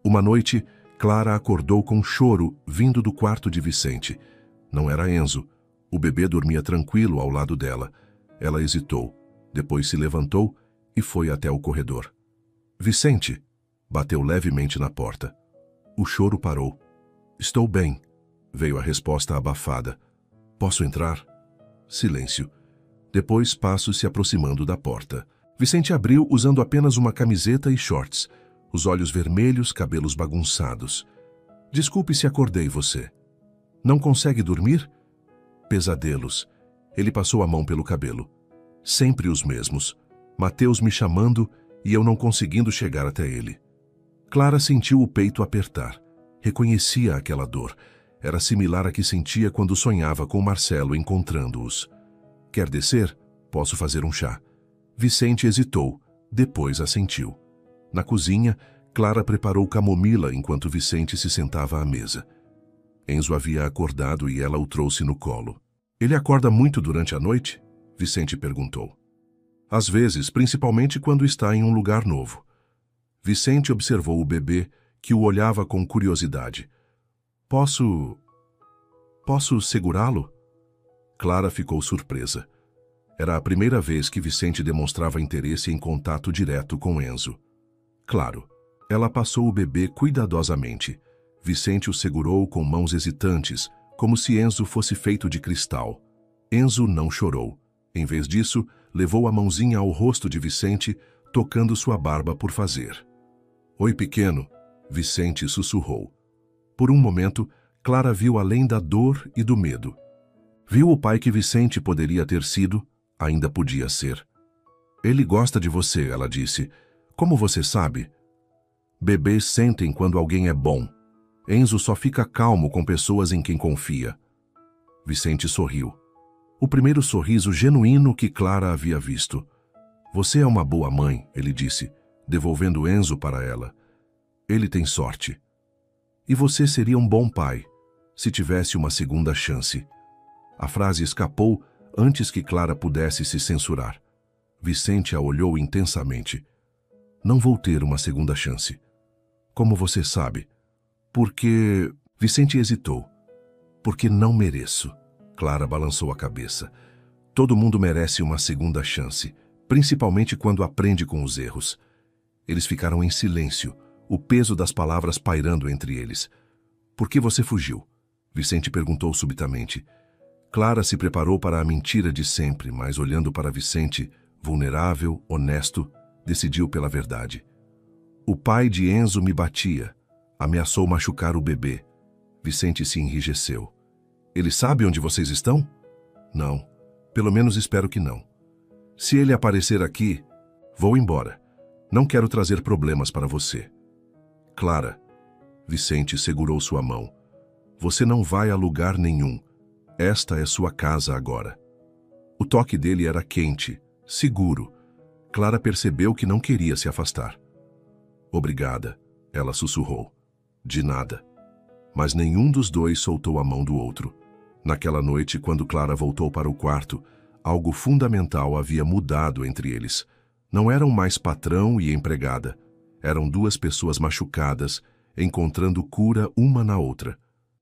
A: Uma noite, Clara acordou com choro vindo do quarto de Vicente. Não era Enzo. O bebê dormia tranquilo ao lado dela. Ela hesitou, depois se levantou e foi até o corredor. Vicente! Bateu levemente na porta. O choro parou. Estou bem, veio a resposta abafada. Posso entrar? Silêncio. Depois passos se aproximando da porta. Vicente abriu usando apenas uma camiseta e shorts, os olhos vermelhos, cabelos bagunçados. Desculpe se acordei você. Não consegue dormir? Pesadelos. Ele passou a mão pelo cabelo. Sempre os mesmos. Mateus me chamando e eu não conseguindo chegar até ele. Clara sentiu o peito apertar. Reconhecia aquela dor. Era similar à que sentia quando sonhava com Marcelo encontrando-os. Quer descer? Posso fazer um chá. Vicente hesitou, depois assentiu. Na cozinha, Clara preparou camomila enquanto Vicente se sentava à mesa. Enzo havia acordado e ela o trouxe no colo. Ele acorda muito durante a noite? Vicente perguntou. Às vezes, principalmente quando está em um lugar novo. Vicente observou o bebê, que o olhava com curiosidade. Posso segurá-lo? Clara ficou surpresa. Era a primeira vez que Vicente demonstrava interesse em contato direto com Enzo. Claro, ela passou o bebê cuidadosamente. Vicente o segurou com mãos hesitantes, como se Enzo fosse feito de cristal. Enzo não chorou. Em vez disso, levou a mãozinha ao rosto de Vicente, tocando sua barba por fazer. Oi, pequeno, Vicente sussurrou. Por um momento, Clara viu além da dor e do medo. Viu o pai que Vicente poderia ter sido, ainda podia ser. Ele gosta de você, ela disse. Como você sabe? Bebês sentem quando alguém é bom. Enzo só fica calmo com pessoas em quem confia. Vicente sorriu. O primeiro sorriso genuíno que Clara havia visto. Você é uma boa mãe, ele disse, devolvendo Enzo para ela. Ele tem sorte. E você seria um bom pai, se tivesse uma segunda chance. A frase escapou antes que Clara pudesse se censurar. Vicente a olhou intensamente. Não vou ter uma segunda chance. Como você sabe? Porque... Vicente hesitou. Porque não mereço. Clara balançou a cabeça. Todo mundo merece uma segunda chance, principalmente quando aprende com os erros. Eles ficaram em silêncio, o peso das palavras pairando entre eles. Por que você fugiu? Vicente perguntou subitamente. Clara se preparou para a mentira de sempre, mas olhando para Vicente, vulnerável, honesto, decidiu pela verdade. O pai de Enzo me batia. Ameaçou machucar o bebê. Vicente se enrijeceu. Ele sabe onde vocês estão? Não. Pelo menos espero que não. Se ele aparecer aqui, vou embora. Não quero trazer problemas para você. Clara. Vicente segurou sua mão. Você não vai a lugar nenhum. Esta é sua casa agora. O toque dele era quente, seguro. Clara percebeu que não queria se afastar. Obrigada, ela sussurrou. De nada. Mas nenhum dos dois soltou a mão do outro. Naquela noite, quando Clara voltou para o quarto, algo fundamental havia mudado entre eles. Não eram mais patrão e empregada. Eram duas pessoas machucadas, encontrando cura uma na outra.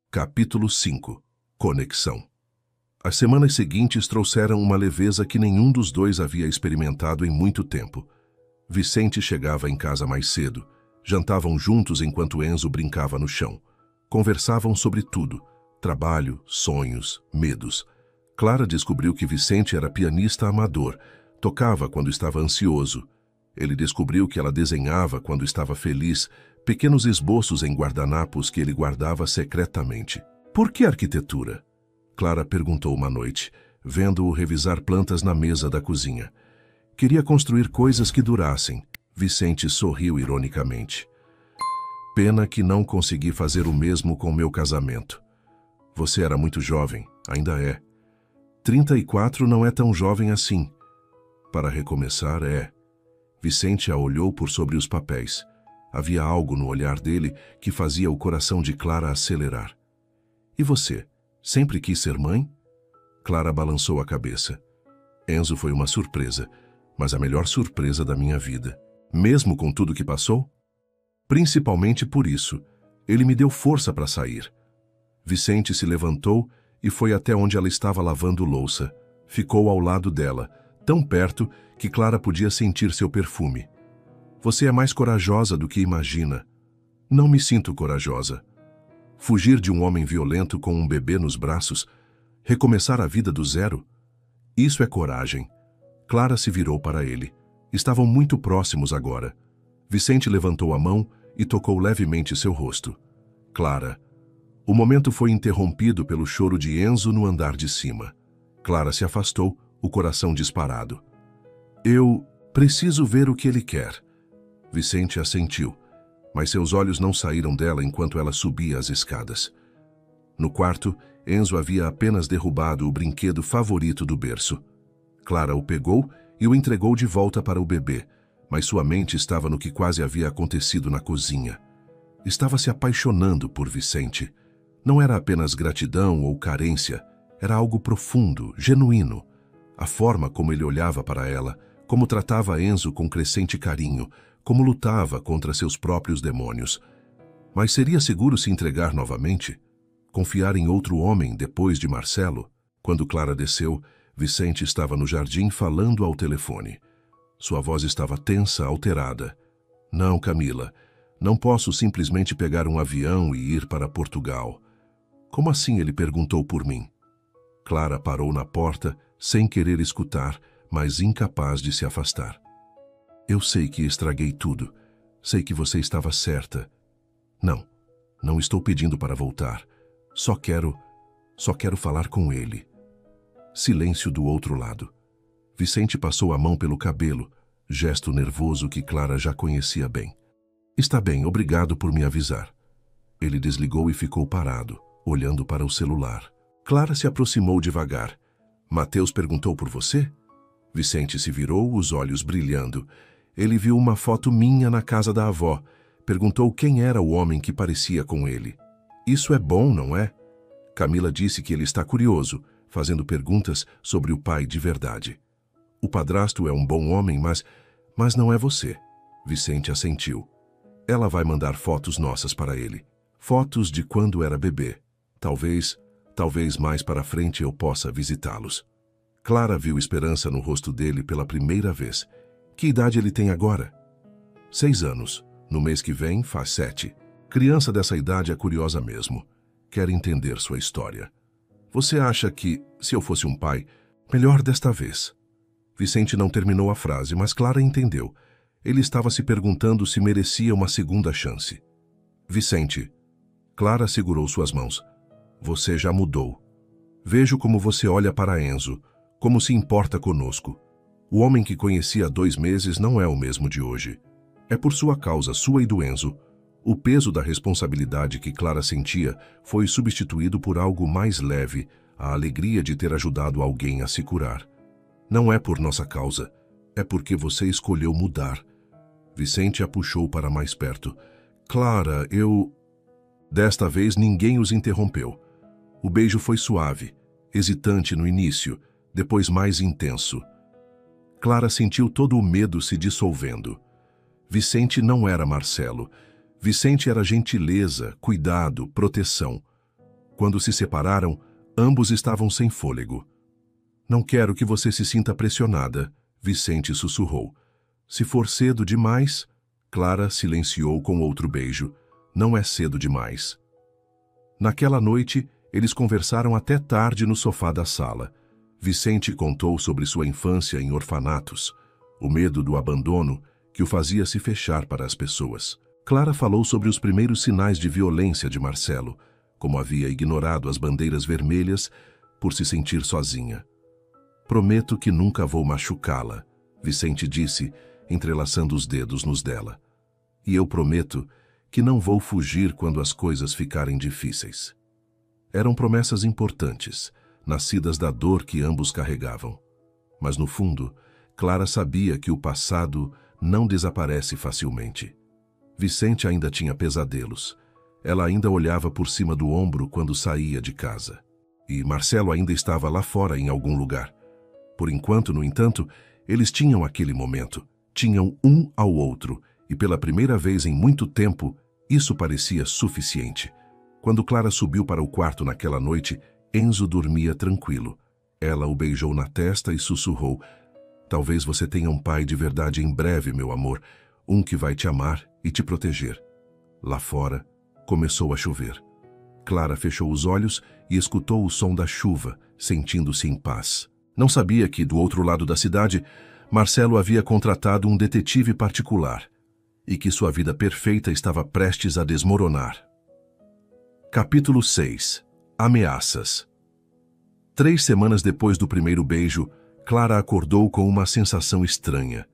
A: Capítulo 5. Conexão. As semanas seguintes trouxeram uma leveza que nenhum dos dois havia experimentado em muito tempo. Vicente chegava em casa mais cedo. Jantavam juntos enquanto Enzo brincava no chão. Conversavam sobre tudo. Trabalho, sonhos, medos. Clara descobriu que Vicente era pianista amador. Tocava quando estava ansioso. Ele descobriu que ela desenhava quando estava feliz, pequenos esboços em guardanapos que ele guardava secretamente. Por que arquitetura? Clara perguntou uma noite, vendo-o revisar plantas na mesa da cozinha. Queria construir coisas que durassem. Vicente sorriu ironicamente. Pena que não consegui fazer o mesmo com meu casamento. Você era muito jovem, ainda é. 34 não é tão jovem assim. Para recomeçar, é. Vicente a olhou por sobre os papéis. Havia algo no olhar dele que fazia o coração de Clara acelerar. E você, sempre quis ser mãe? Clara balançou a cabeça. Enzo foi uma surpresa, mas a melhor surpresa da minha vida. Mesmo com tudo que passou? Principalmente por isso. Ele me deu força para sair. Vicente se levantou e foi até onde ela estava lavando louça. Ficou ao lado dela, tão perto que Clara podia sentir seu perfume. Você é mais corajosa do que imagina. Não me sinto corajosa. Fugir de um homem violento com um bebê nos braços, recomeçar a vida do zero? Isso é coragem. Clara se virou para ele. Estavam muito próximos agora. Vicente levantou a mão e tocou levemente seu rosto. Clara. O momento foi interrompido pelo choro de Enzo no andar de cima. Clara se afastou, o coração disparado. Eu preciso ver o que ele quer. Vicente assentiu, mas seus olhos não saíram dela enquanto ela subia as escadas. No quarto, Enzo havia apenas derrubado o brinquedo favorito do berço. Clara o pegou e o entregou de volta para o bebê, mas sua mente estava no que quase havia acontecido na cozinha. Estava se apaixonando por Vicente. Não era apenas gratidão ou carência, era algo profundo, genuíno. A forma como ele olhava para ela, como tratava Enzo com crescente carinho, como lutava contra seus próprios demônios. Mas seria seguro se entregar novamente? Confiar em outro homem depois de Marcelo? Quando Clara desceu, Vicente estava no jardim falando ao telefone. Sua voz estava tensa, alterada. Não, Camila, não posso simplesmente pegar um avião e ir para Portugal. Como assim? Ele perguntou por mim. Clara parou na porta, sem querer escutar, mas incapaz de se afastar. Eu sei que estraguei tudo. Sei que você estava certa. Não estou pedindo para voltar. Só quero falar com ele. Silêncio do outro lado. Vicente passou a mão pelo cabelo, gesto nervoso que Clara já conhecia bem. Está bem, obrigado por me avisar. Ele desligou e ficou parado, olhando para o celular. Clara se aproximou devagar. Mateus perguntou por você? Vicente se virou, os olhos brilhando. Ele viu uma foto minha na casa da avó. Perguntou quem era o homem que parecia com ele. Isso é bom, não é? Camila disse que ele está curioso, fazendo perguntas sobre o pai de verdade. O padrasto é um bom homem, mas não é você. Vicente assentiu. Ela vai mandar fotos nossas para ele. Fotos de quando era bebê. Talvez mais para frente eu possa visitá-los. Clara viu esperança no rosto dele pela primeira vez. Que idade ele tem agora? 6 anos. No mês que vem, faz 7. Criança dessa idade é curiosa mesmo. Quer entender sua história. Você acha que, se eu fosse um pai, melhor desta vez? Vicente não terminou a frase, mas Clara entendeu. Ele estava se perguntando se merecia uma segunda chance. Vicente. Clara segurou suas mãos. Você já mudou. Vejo como você olha para Enzo, como se importa conosco. O homem que conheci há 2 meses não é o mesmo de hoje. É por sua causa, sua e do Enzo. O peso da responsabilidade que Clara sentia foi substituído por algo mais leve, a alegria de ter ajudado alguém a se curar. Não é por nossa causa, é porque você escolheu mudar. Vicente a puxou para mais perto. Clara, eu... Desta vez ninguém os interrompeu. O beijo foi suave, hesitante no início, depois mais intenso. Clara sentiu todo o medo se dissolvendo. Vicente não era Marcelo. Vicente era gentileza, cuidado, proteção. Quando se separaram, ambos estavam sem fôlego. Não quero que você se sinta pressionada, Vicente sussurrou. Se for cedo demais... Clara silenciou com outro beijo. Não é cedo demais. Naquela noite, eles conversaram até tarde no sofá da sala. Vicente contou sobre sua infância em orfanatos, o medo do abandono que o fazia se fechar para as pessoas. Clara falou sobre os primeiros sinais de violência de Marcelo, como havia ignorado as bandeiras vermelhas por se sentir sozinha. Prometo que nunca vou machucá-la, Vicente disse, entrelaçando os dedos nos dela. E eu prometo que não vou fugir quando as coisas ficarem difíceis. Eram promessas importantes, nascidas da dor que ambos carregavam. Mas no fundo, Clara sabia que o passado não desaparece facilmente. Vicente ainda tinha pesadelos. Ela ainda olhava por cima do ombro quando saía de casa. E Marcelo ainda estava lá fora em algum lugar. Por enquanto, no entanto, eles tinham aquele momento. Tinham um ao outro, e pela primeira vez em muito tempo, isso parecia suficiente. Quando Clara subiu para o quarto naquela noite, Enzo dormia tranquilo. Ela o beijou na testa e sussurrou: Talvez você tenha um pai de verdade em breve, meu amor, um que vai te amar e te proteger. Lá fora, começou a chover. Clara fechou os olhos e escutou o som da chuva, sentindo-se em paz. Não sabia que, do outro lado da cidade, Marcelo havia contratado um detetive particular e que sua vida perfeita estava prestes a desmoronar. Capítulo 6. Ameaças. 3 semanas depois do primeiro beijo, Clara acordou com uma sensação estranha.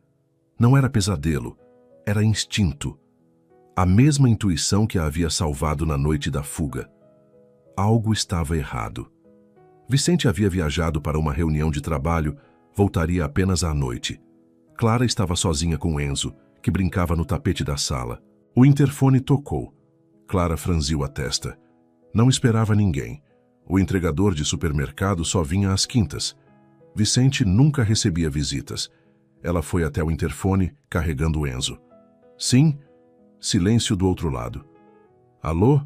A: Não era pesadelo, era instinto. A mesma intuição que a havia salvado na noite da fuga. Algo estava errado. Vicente havia viajado para uma reunião de trabalho, voltaria apenas à noite. Clara estava sozinha com Enzo, que brincava no tapete da sala. O interfone tocou. Clara franziu a testa. Não esperava ninguém. O entregador de supermercado só vinha às quintas. Vicente nunca recebia visitas. Ela foi até o interfone, carregando Enzo. Sim, silêncio do outro lado. Alô?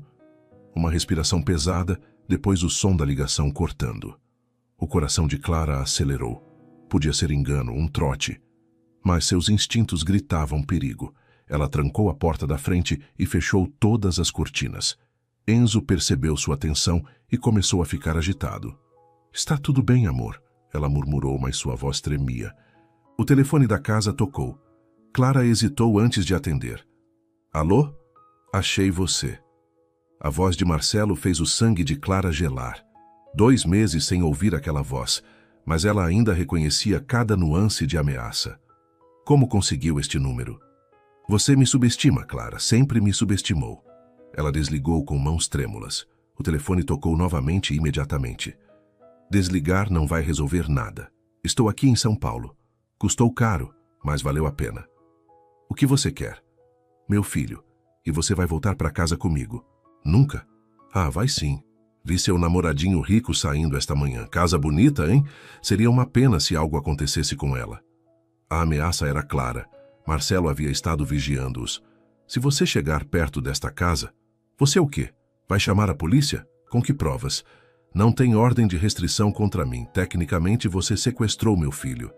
A: Uma respiração pesada, depois o som da ligação cortando. O coração de Clara acelerou. Podia ser engano, um trote. Mas seus instintos gritavam perigo. Ela trancou a porta da frente e fechou todas as cortinas. Enzo percebeu sua tensão e começou a ficar agitado. Está tudo bem, amor, ela murmurou, mas sua voz tremia. O telefone da casa tocou. Clara hesitou antes de atender. Alô? Achei você. A voz de Marcelo fez o sangue de Clara gelar. 2 meses sem ouvir aquela voz, mas ela ainda reconhecia cada nuance de ameaça. Como conseguiu este número? Você me subestima, Clara, sempre me subestimou. Ela desligou com mãos trêmulas. O telefone tocou novamente e imediatamente. Desligar não vai resolver nada. Estou aqui em São Paulo. Custou caro, mas valeu a pena. O que você quer? Meu filho. E você vai voltar para casa comigo. Nunca? Ah, vai sim. Vi seu namoradinho rico saindo esta manhã. Casa bonita, hein? Seria uma pena se algo acontecesse com ela. A ameaça era clara. Marcelo havia estado vigiando-os. Se você chegar perto desta casa, você o quê? Vai chamar a polícia? Com que provas? Não tem ordem de restrição contra mim. Tecnicamente, você sequestrou meu filho.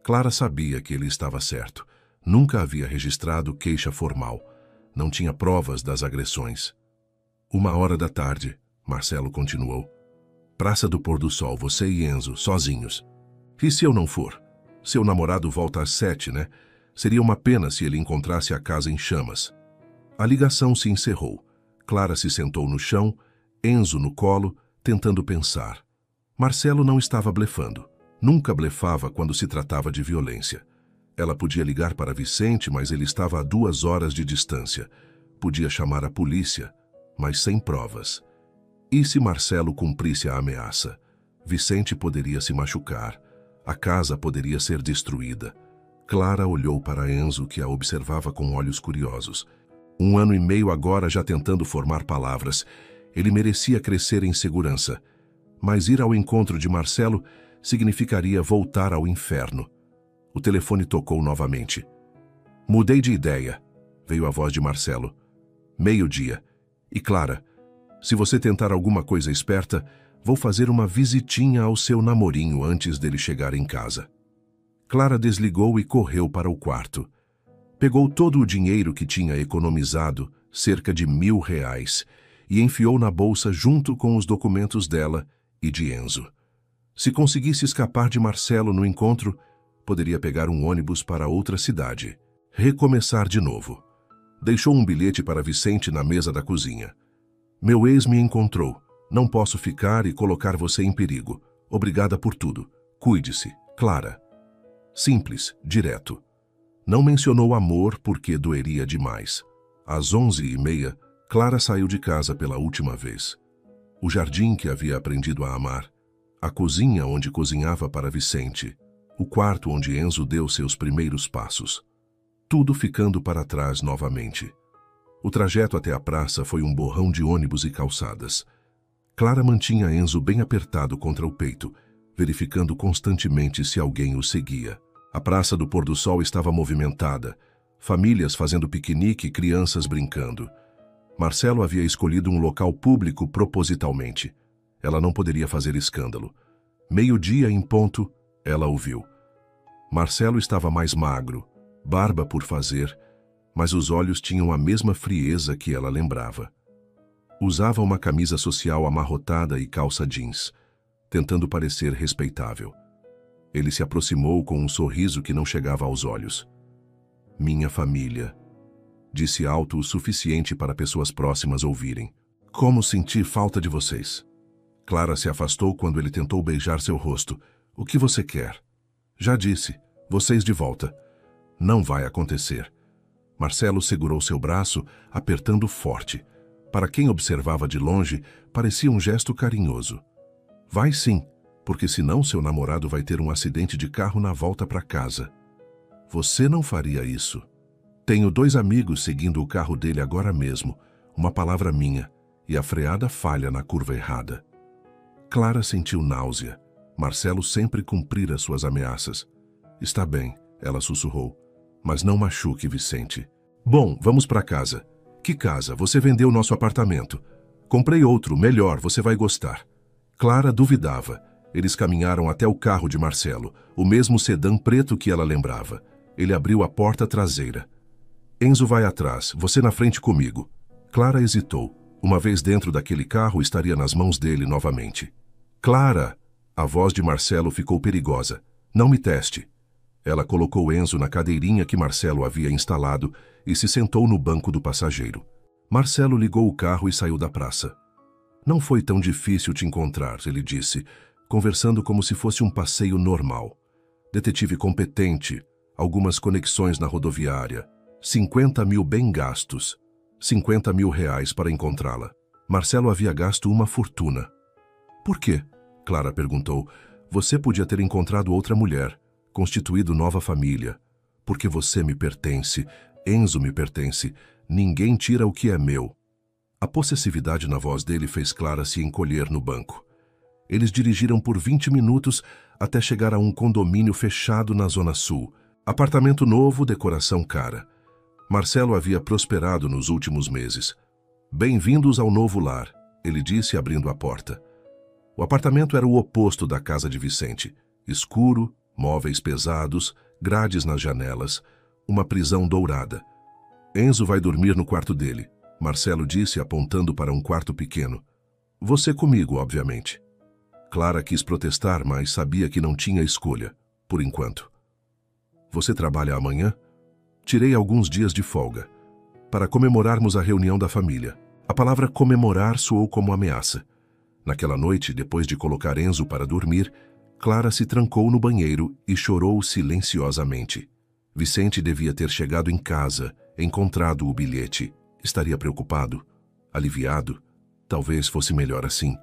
A: Clara sabia que ele estava certo. Nunca havia registrado queixa formal. Não tinha provas das agressões. 1h da tarde, Marcelo continuou. Praça do Pôr do Sol, você e Enzo, sozinhos. E se eu não for? Seu namorado volta às 7, né? Seria uma pena se ele encontrasse a casa em chamas. A ligação se encerrou. Clara se sentou no chão, Enzo no colo, tentando pensar. Marcelo não estava blefando. Nunca blefava quando se tratava de violência. Ela podia ligar para Vicente, mas ele estava a 2 horas de distância. Podia chamar a polícia, mas sem provas. E se Marcelo cumprisse a ameaça? Vicente poderia se machucar. A casa poderia ser destruída. Clara olhou para Enzo, que a observava com olhos curiosos. 1 ano e meio agora já tentando formar palavras. Ele merecia crescer em segurança. Mas ir ao encontro de Marcelo significaria voltar ao inferno. O telefone tocou novamente. Mudei de ideia, veio a voz de Marcelo. 12:00. E Clara, se você tentar alguma coisa esperta, vou fazer uma visitinha ao seu namorinho antes dele chegar em casa. Clara desligou e correu para o quarto. Pegou todo o dinheiro que tinha economizado, cerca de R$1.000, e enfiou na bolsa junto com os documentos dela e de Enzo. Se conseguisse escapar de Marcelo no encontro, poderia pegar um ônibus para outra cidade. Recomeçar de novo. Deixou um bilhete para Vicente na mesa da cozinha. Meu ex me encontrou. Não posso ficar e colocar você em perigo. Obrigada por tudo. Cuide-se. Clara. Simples, direto. Não mencionou amor porque doeria demais. Às 11:30, Clara saiu de casa pela última vez. O jardim que havia aprendido a amar. A cozinha onde cozinhava para Vicente. O quarto onde Enzo deu seus primeiros passos. Tudo ficando para trás novamente. O trajeto até a praça foi um borrão de ônibus e calçadas. Clara mantinha Enzo bem apertado contra o peito, verificando constantemente se alguém o seguia. A Praça do Pôr do Sol estava movimentada, famílias fazendo piquenique e crianças brincando. Marcelo havia escolhido um local público propositalmente. Ela não poderia fazer escândalo. 12:00 em ponto, ela ouviu. Marcelo estava mais magro, barba por fazer, mas os olhos tinham a mesma frieza que ela lembrava. Usava uma camisa social amarrotada e calça jeans, tentando parecer respeitável. Ele se aproximou com um sorriso que não chegava aos olhos. Minha família, disse alto o suficiente para pessoas próximas ouvirem. Como senti falta de vocês. Clara se afastou quando ele tentou beijar seu rosto. O que você quer? Já disse, vocês de volta. Não vai acontecer. Marcelo segurou seu braço, apertando forte. Para quem observava de longe, parecia um gesto carinhoso. Vai sim, porque senão seu namorado vai ter um acidente de carro na volta para casa. Você não faria isso. Tenho 2 amigos seguindo o carro dele agora mesmo, uma palavra minha, e a freada falha na curva errada. Clara sentiu náusea. Marcelo sempre cumprira suas ameaças. Está bem, ela sussurrou, mas não machuque Vicente. Bom, vamos para casa. Que casa? Você vendeu nosso apartamento. Comprei outro, melhor, você vai gostar. Clara duvidava. Eles caminharam até o carro de Marcelo, o mesmo sedã preto que ela lembrava. Ele abriu a porta traseira. Enzo vai atrás, você na frente comigo. Clara hesitou. Uma vez dentro daquele carro, estaria nas mãos dele novamente. Clara! A voz de Marcelo ficou perigosa. Não me teste. Ela colocou Enzo na cadeirinha que Marcelo havia instalado e se sentou no banco do passageiro. Marcelo ligou o carro e saiu da praça. Não foi tão difícil te encontrar, ele disse, conversando como se fosse um passeio normal. Detetive competente, algumas conexões na rodoviária, 50 mil bem gastos, 50 mil reais para encontrá-la. Marcelo havia gasto uma fortuna. Por quê? Clara perguntou. Você podia ter encontrado outra mulher, constituído nova família. Porque você me pertence, Enzo me pertence, ninguém tira o que é meu. A possessividade na voz dele fez Clara se encolher no banco. Eles dirigiram por 20 minutos até chegar a um condomínio fechado na Zona Sul. Apartamento novo, decoração cara. Marcelo havia prosperado nos últimos meses. Bem-vindos ao novo lar, ele disse abrindo a porta. O apartamento era o oposto da casa de Vicente. Escuro, móveis pesados, grades nas janelas, uma prisão dourada. Enzo vai dormir no quarto dele, Marcelo disse apontando para um quarto pequeno. Você comigo, obviamente. Clara quis protestar, mas sabia que não tinha escolha, por enquanto. Você trabalha amanhã? Tirei alguns dias de folga, para comemorarmos a reunião da família. A palavra comemorar soou como ameaça. Naquela noite, depois de colocar Enzo para dormir, Clara se trancou no banheiro e chorou silenciosamente. Vicente devia ter chegado em casa, encontrado o bilhete. Estaria preocupado, aliviado. Talvez fosse melhor assim.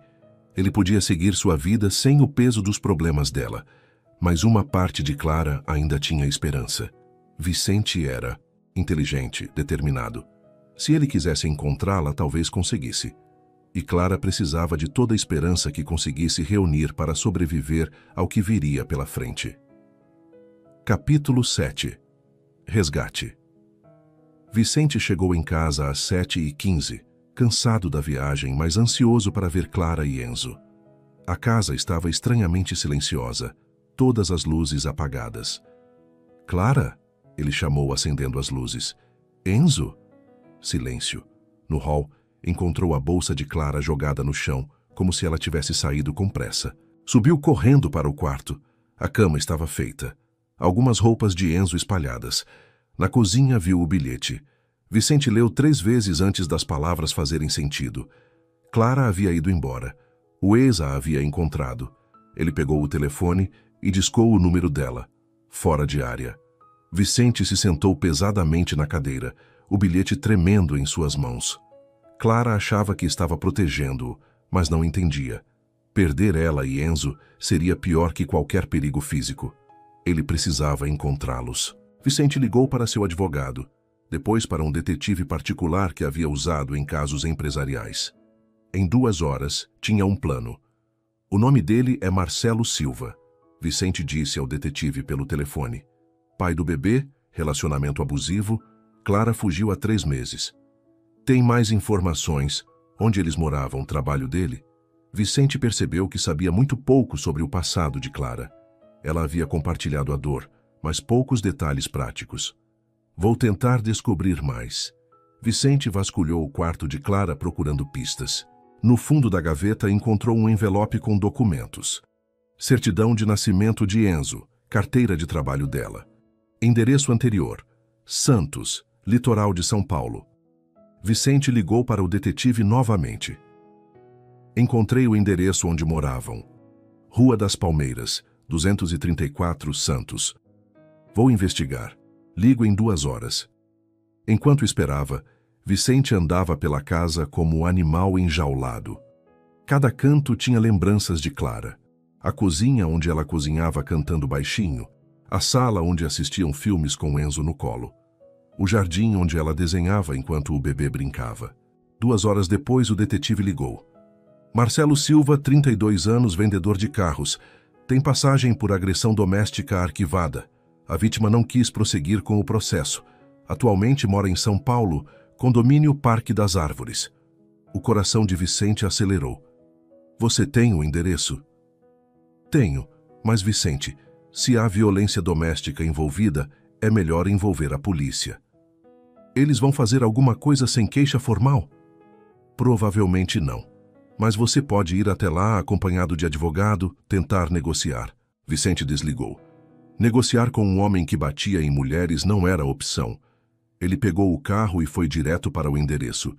A: Ele podia seguir sua vida sem o peso dos problemas dela. Mas uma parte de Clara ainda tinha esperança. Vicente era inteligente, determinado. Se ele quisesse encontrá-la, talvez conseguisse. E Clara precisava de toda a esperança que conseguisse reunir para sobreviver ao que viria pela frente. Capítulo 7. Resgate. Vicente chegou em casa às 7h15, cansado da viagem, mas ansioso para ver Clara e Enzo. A casa estava estranhamente silenciosa, todas as luzes apagadas. Clara? Ele chamou acendendo as luzes. Enzo? Silêncio. No hall, encontrou a bolsa de Clara jogada no chão, como se ela tivesse saído com pressa. Subiu correndo para o quarto. A cama estava feita. Algumas roupas de Enzo espalhadas. Na cozinha viu o bilhete. Vicente leu 3 vezes antes das palavras fazerem sentido. Clara havia ido embora. O ex a havia encontrado. Ele pegou o telefone e discou o número dela. Fora de área. Vicente se sentou pesadamente na cadeira, o bilhete tremendo em suas mãos. Clara achava que estava protegendo-o, mas não entendia. Perder ela e Enzo seria pior que qualquer perigo físico. Ele precisava encontrá-los. Vicente ligou para seu advogado, depois para um detetive particular que havia usado em casos empresariais. Em 2 horas, tinha um plano. O nome dele é Marcelo Silva, Vicente disse ao detetive pelo telefone. Pai do bebê, relacionamento abusivo, Clara fugiu há 3 meses. Tem mais informações. Onde eles moravam, trabalho dele? Vicente percebeu que sabia muito pouco sobre o passado de Clara. Ela havia compartilhado a dor, mas poucos detalhes práticos. Vou tentar descobrir mais. Vicente vasculhou o quarto de Clara procurando pistas. No fundo da gaveta encontrou um envelope com documentos. Certidão de nascimento de Enzo, carteira de trabalho dela. Endereço anterior: Santos, litoral de São Paulo. Vicente ligou para o detetive novamente. Encontrei o endereço onde moravam. Rua das Palmeiras, 234, Santos. Vou investigar. Ligo em 2 horas. Enquanto esperava, Vicente andava pela casa como animal enjaulado. Cada canto tinha lembranças de Clara. A cozinha onde ela cozinhava cantando baixinho, a sala onde assistiam filmes com Enzo no colo, o jardim onde ela desenhava enquanto o bebê brincava. 2 horas depois, o detetive ligou. Marcelo Silva, 32 anos, vendedor de carros. Tem passagem por agressão doméstica arquivada. A vítima não quis prosseguir com o processo. Atualmente mora em São Paulo, condomínio Parque das Árvores. O coração de Vicente acelerou. Você tem o endereço? Tenho, mas Vicente, se há violência doméstica envolvida, é melhor envolver a polícia. Eles vão fazer alguma coisa sem queixa formal? Provavelmente não. Mas você pode ir até lá acompanhado de advogado, tentar negociar. Vicente desligou. Negociar com um homem que batia em mulheres não era opção. Ele pegou o carro e foi direto para o endereço.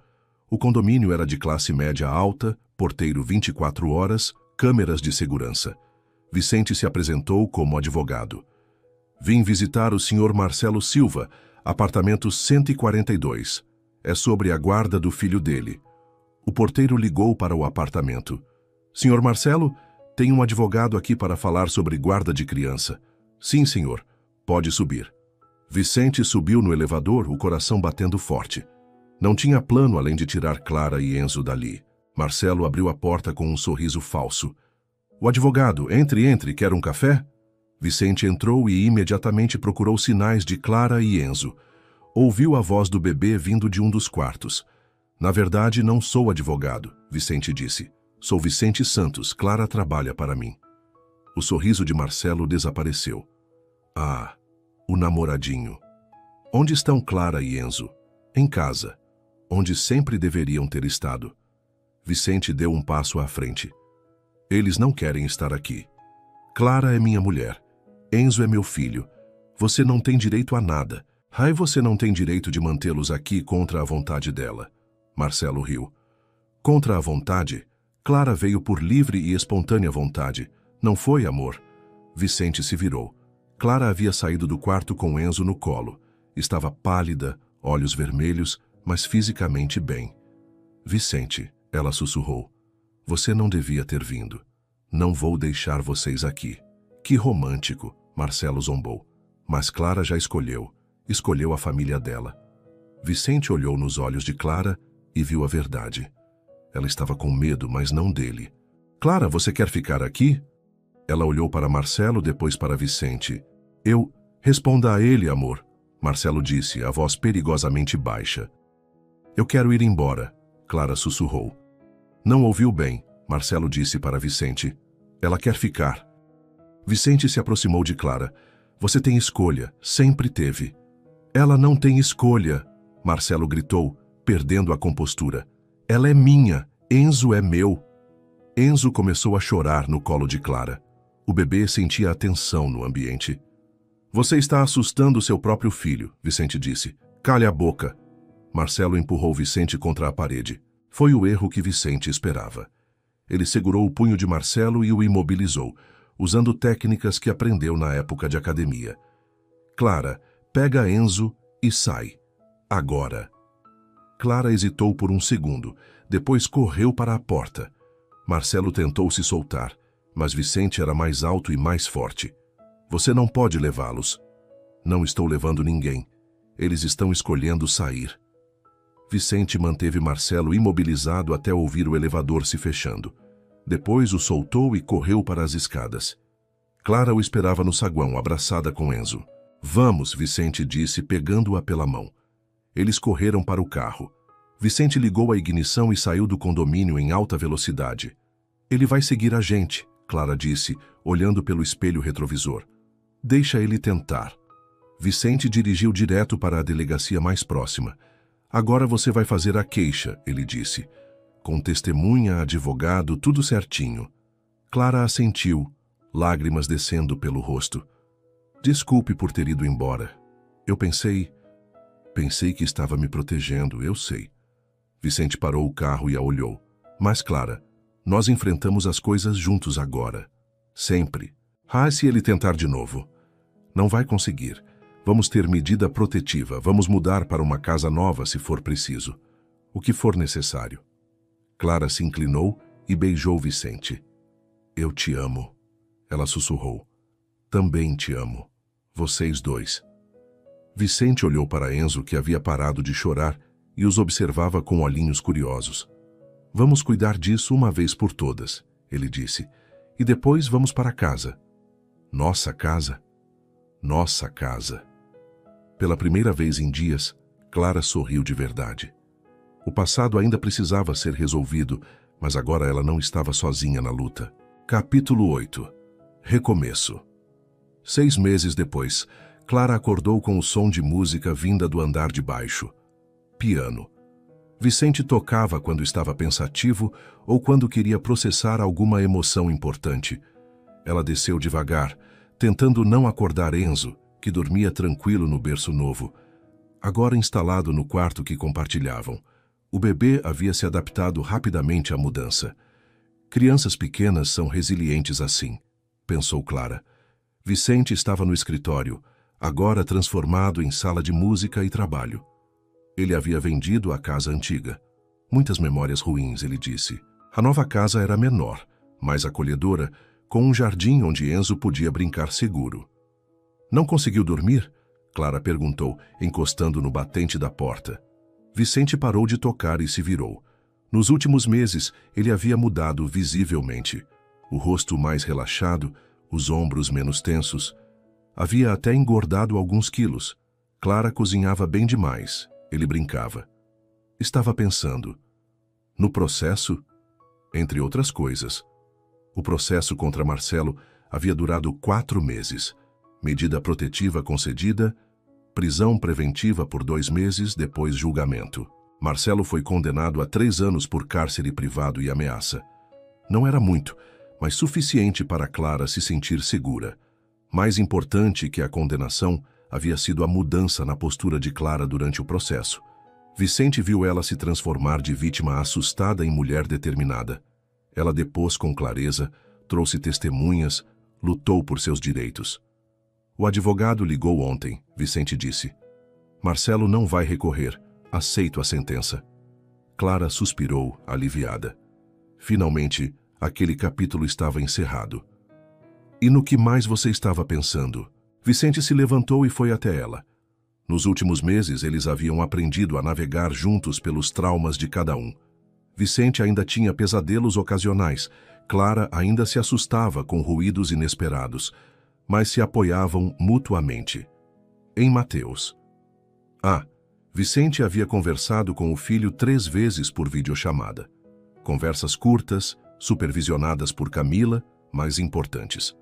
A: O condomínio era de classe média alta, porteiro 24 horas, câmeras de segurança. Vicente se apresentou como advogado. Vim visitar o Sr. Marcelo Silva, apartamento 142. É sobre a guarda do filho dele. O porteiro ligou para o apartamento. Sr. Marcelo, tem um advogado aqui para falar sobre guarda de criança. Sim, senhor. Pode subir. Vicente subiu no elevador, o coração batendo forte. Não tinha plano além de tirar Clara e Enzo dali. Marcelo abriu a porta com um sorriso falso. O advogado, entre, quer um café? Vicente entrou e imediatamente procurou sinais de Clara e Enzo. Ouviu a voz do bebê vindo de um dos quartos. Na verdade, não sou advogado, Vicente disse. Sou Vicente Santos, Clara trabalha para mim. O sorriso de Marcelo desapareceu. Ah, o namoradinho. Onde estão Clara e Enzo? Em casa, onde sempre deveriam ter estado. Vicente deu um passo à frente. Eles não querem estar aqui. Clara é minha mulher. Enzo é meu filho. Você não tem direito a nada. Você não tem direito de mantê-los aqui contra a vontade dela. Marcelo riu. Contra a vontade? Clara veio por livre e espontânea vontade. Não foi, amor? Vicente se virou. Clara havia saído do quarto com Enzo no colo. Estava pálida, olhos vermelhos, mas fisicamente bem. Vicente, ela sussurrou. Você não devia ter vindo. Não vou deixar vocês aqui. Que romântico, Marcelo zombou. Mas Clara já escolheu. Escolheu a família dela. Vicente olhou nos olhos de Clara e viu a verdade. Ela estava com medo, mas não dele. Clara, você quer ficar aqui? Ela olhou para Marcelo, depois para Vicente. Responda a ele, amor, Marcelo disse, a voz perigosamente baixa. Eu quero ir embora, Clara sussurrou. Não ouviu bem, Marcelo disse para Vicente. Ela quer ficar. Vicente se aproximou de Clara. Você tem escolha, sempre teve. Ela não tem escolha, Marcelo gritou, perdendo a compostura. Ela é minha, Enzo é meu. Enzo começou a chorar no colo de Clara. O bebê sentia a tensão no ambiente. Você está assustando seu próprio filho, Vicente disse. Cale a boca. Marcelo empurrou Vicente contra a parede. Foi o erro que Vicente esperava. Ele segurou o punho de Marcelo e o imobilizou, usando técnicas que aprendeu na época de academia. Clara, pega Enzo e sai. Agora. Clara hesitou por um segundo, depois correu para a porta. Marcelo tentou se soltar, mas Vicente era mais alto e mais forte. Você não pode levá-los. Não estou levando ninguém. Eles estão escolhendo sair. Vicente manteve Marcelo imobilizado até ouvir o elevador se fechando. Depois o soltou e correu para as escadas. Clara o esperava no saguão, abraçada com Enzo. Vamos, Vicente disse, pegando-a pela mão. Eles correram para o carro. Vicente ligou a ignição e saiu do condomínio em alta velocidade. Ele vai seguir a gente, Clara disse, olhando pelo espelho retrovisor. Deixa ele tentar. Vicente dirigiu direto para a delegacia mais próxima. Agora você vai fazer a queixa, ele disse. Com testemunha, advogado, tudo certinho. Clara assentiu, lágrimas descendo pelo rosto. Desculpe por ter ido embora. Eu pensei que estava me protegendo, eu sei. Vicente parou o carro e a olhou. Mas, Clara, nós enfrentamos as coisas juntos agora. Sempre. Se ele tentar de novo. Não vai conseguir. Vamos ter medida protetiva. Vamos mudar para uma casa nova se for preciso. O que for necessário. Clara se inclinou e beijou Vicente. Eu te amo. Ela sussurrou. Também te amo. Vocês dois. Vicente olhou para Enzo, que havia parado de chorar, e os observava com olhinhos curiosos. Vamos cuidar disso uma vez por todas, ele disse, e depois vamos para casa. Nossa casa? Nossa casa. Pela primeira vez em dias, Clara sorriu de verdade. O passado ainda precisava ser resolvido, mas agora ela não estava sozinha na luta. Capítulo 8. Recomeço. 6 meses depois, Clara acordou com o som de música vinda do andar de baixo. Piano. Vicente tocava quando estava pensativo ou quando queria processar alguma emoção importante. Ela desceu devagar, tentando não acordar Enzo, que dormia tranquilo no berço novo, agora instalado no quarto que compartilhavam. O bebê havia se adaptado rapidamente à mudança. Crianças pequenas são resilientes assim, pensou Clara. Vicente estava no escritório, agora transformado em sala de música e trabalho. Ele havia vendido a casa antiga. Muitas memórias ruins, ele disse. A nova casa era menor, mais acolhedora, com um jardim onde Enzo podia brincar seguro. Não conseguiu dormir? Clara perguntou, encostando no batente da porta. Vicente parou de tocar e se virou. Nos últimos meses, ele havia mudado visivelmente. O rosto mais relaxado, os ombros menos tensos. Havia até engordado alguns quilos. Clara cozinhava bem demais. Ele brincava. Estava pensando. No processo? Entre outras coisas. O processo contra Marcelo havia durado 4 meses. Medida protetiva concedida, prisão preventiva por 2 meses, depois julgamento. Marcelo foi condenado a 3 anos por cárcere privado e ameaça. Não era muito, mas suficiente para Clara se sentir segura. Mais importante que a condenação havia sido a mudança na postura de Clara durante o processo. Vicente viu ela se transformar de vítima assustada em mulher determinada. Ela depôs com clareza, trouxe testemunhas, lutou por seus direitos. O advogado ligou ontem, Vicente disse. Marcelo não vai recorrer. Aceito a sentença. Clara suspirou, aliviada. Finalmente, aquele capítulo estava encerrado. E no que mais você estava pensando? Vicente se levantou e foi até ela. Nos últimos meses, eles haviam aprendido a navegar juntos pelos traumas de cada um. Vicente ainda tinha pesadelos ocasionais. Clara ainda se assustava com ruídos inesperados, mas se apoiavam mutuamente. Em Mateus. Vicente havia conversado com o filho 3 vezes por videochamada. Conversas curtas, supervisionadas por Camila, mas importantes.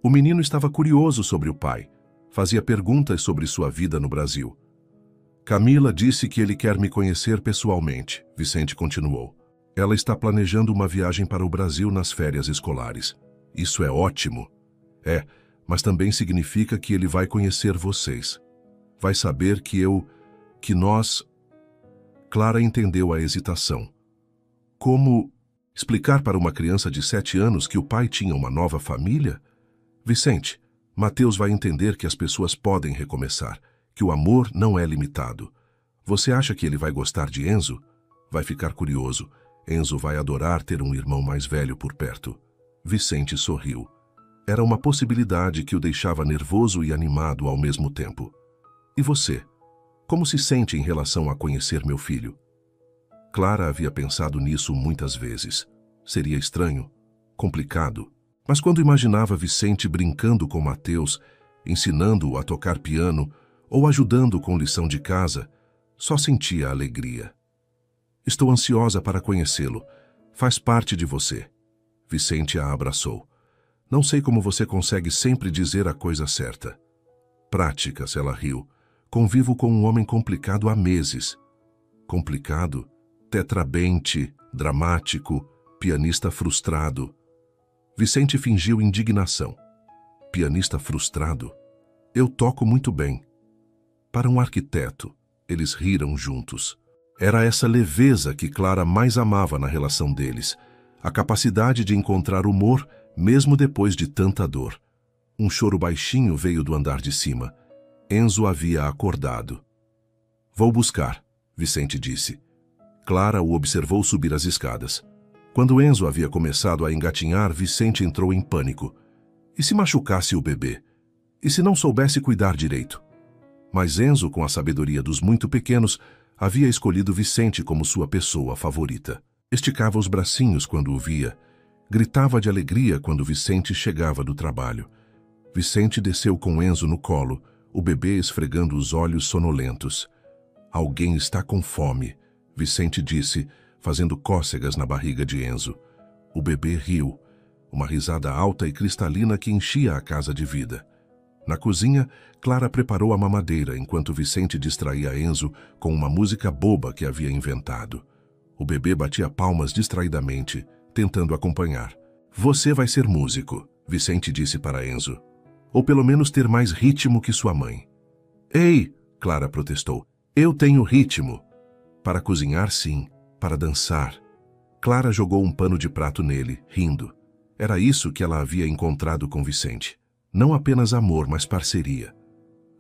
A: O menino estava curioso sobre o pai. Fazia perguntas sobre sua vida no Brasil. Camila disse que ele quer me conhecer pessoalmente, Vicente continuou. Ela está planejando uma viagem para o Brasil nas férias escolares. Isso é ótimo. Mas também significa que ele vai conhecer vocês. Vai saber que nós... Clara entendeu a hesitação. Como explicar para uma criança de 7 anos que o pai tinha uma nova família? Vicente, Mateus vai entender que as pessoas podem recomeçar, que o amor não é limitado. Você acha que ele vai gostar de Enzo? Vai ficar curioso. Enzo vai adorar ter um irmão mais velho por perto. Vicente sorriu. Era uma possibilidade que o deixava nervoso e animado ao mesmo tempo. E você? Como se sente em relação a conhecer meu filho? Clara havia pensado nisso muitas vezes. Seria estranho, complicado. Mas quando imaginava Vicente brincando com Mateus, ensinando-o a tocar piano ou ajudando com lição de casa, só sentia alegria. Estou ansiosa para conhecê-lo. Faz parte de você. Vicente a abraçou. Não sei como você consegue sempre dizer a coisa certa. Práticas, ela riu. Convivo com um homem complicado há meses. Complicado? Tetrabente, dramático, pianista frustrado. Vicente fingiu indignação. Pianista frustrado? Eu toco muito bem. Para um arquiteto, eles riram juntos. Era essa leveza que Clara mais amava na relação deles, a capacidade de encontrar humor mesmo depois de tanta dor. Um choro baixinho veio do andar de cima. Enzo havia acordado. Vou buscar, Vicente disse. Clara o observou subir as escadas. Quando Enzo havia começado a engatinhar, Vicente entrou em pânico. E se machucasse o bebê? E se não soubesse cuidar direito? Mas Enzo, com a sabedoria dos muito pequenos, havia escolhido Vicente como sua pessoa favorita. Esticava os bracinhos quando o via. Gritava de alegria quando Vicente chegava do trabalho. Vicente desceu com Enzo no colo, o bebê esfregando os olhos sonolentos. Alguém está com fome, Vicente disse, fazendo cócegas na barriga de Enzo. O bebê riu, uma risada alta e cristalina que enchia a casa de vida. Na cozinha, Clara preparou a mamadeira enquanto Vicente distraía Enzo com uma música boba que havia inventado. O bebê batia palmas distraidamente, tentando acompanhar. Você vai ser músico, Vicente disse para Enzo. Ou pelo menos ter mais ritmo que sua mãe. Ei, Clara protestou. Eu tenho ritmo. Para cozinhar, sim. Para dançar. Clara jogou um pano de prato nele, rindo. Era isso que ela havia encontrado com Vicente. Não apenas amor, mas parceria.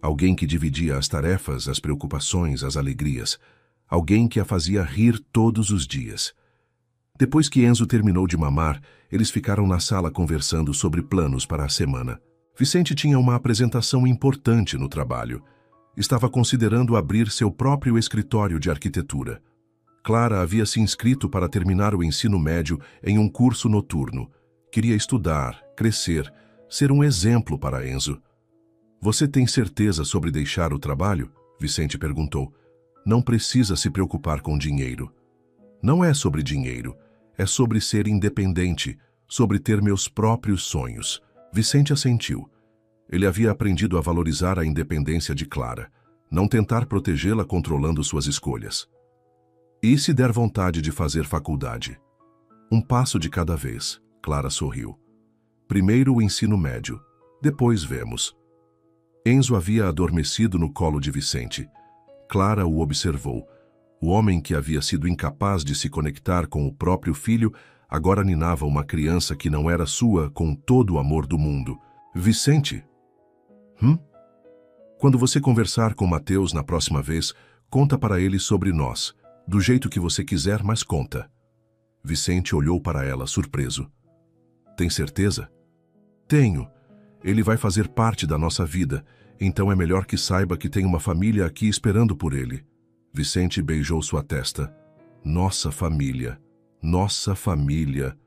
A: Alguém que dividia as tarefas, as preocupações, as alegrias. Alguém que a fazia rir todos os dias. Depois que Enzo terminou de mamar, eles ficaram na sala conversando sobre planos para a semana. Vicente tinha uma apresentação importante no trabalho. Estava considerando abrir seu próprio escritório de arquitetura. Clara havia se inscrito para terminar o ensino médio em um curso noturno. Queria estudar, crescer, ser um exemplo para Enzo. Você tem certeza sobre deixar o trabalho? Vicente perguntou. Não precisa se preocupar com dinheiro. Não é sobre dinheiro, é sobre ser independente, sobre ter meus próprios sonhos. Vicente assentiu. Ele havia aprendido a valorizar a independência de Clara, não tentar protegê-la controlando suas escolhas. E se der vontade de fazer faculdade? Um passo de cada vez, Clara sorriu. Primeiro o ensino médio, depois vemos. Enzo havia adormecido no colo de Vicente. Clara o observou. O homem que havia sido incapaz de se conectar com o próprio filho agora ninava uma criança que não era sua com todo o amor do mundo. Vicente? Quando você conversar com Mateus na próxima vez, conta para ele sobre nós. Do jeito que você quiser, mas conta. Vicente olhou para ela, surpreso. Tem certeza? Tenho. Ele vai fazer parte da nossa vida, então é melhor que saiba que tem uma família aqui esperando por ele. Vicente beijou sua testa. Nossa família. Nossa família.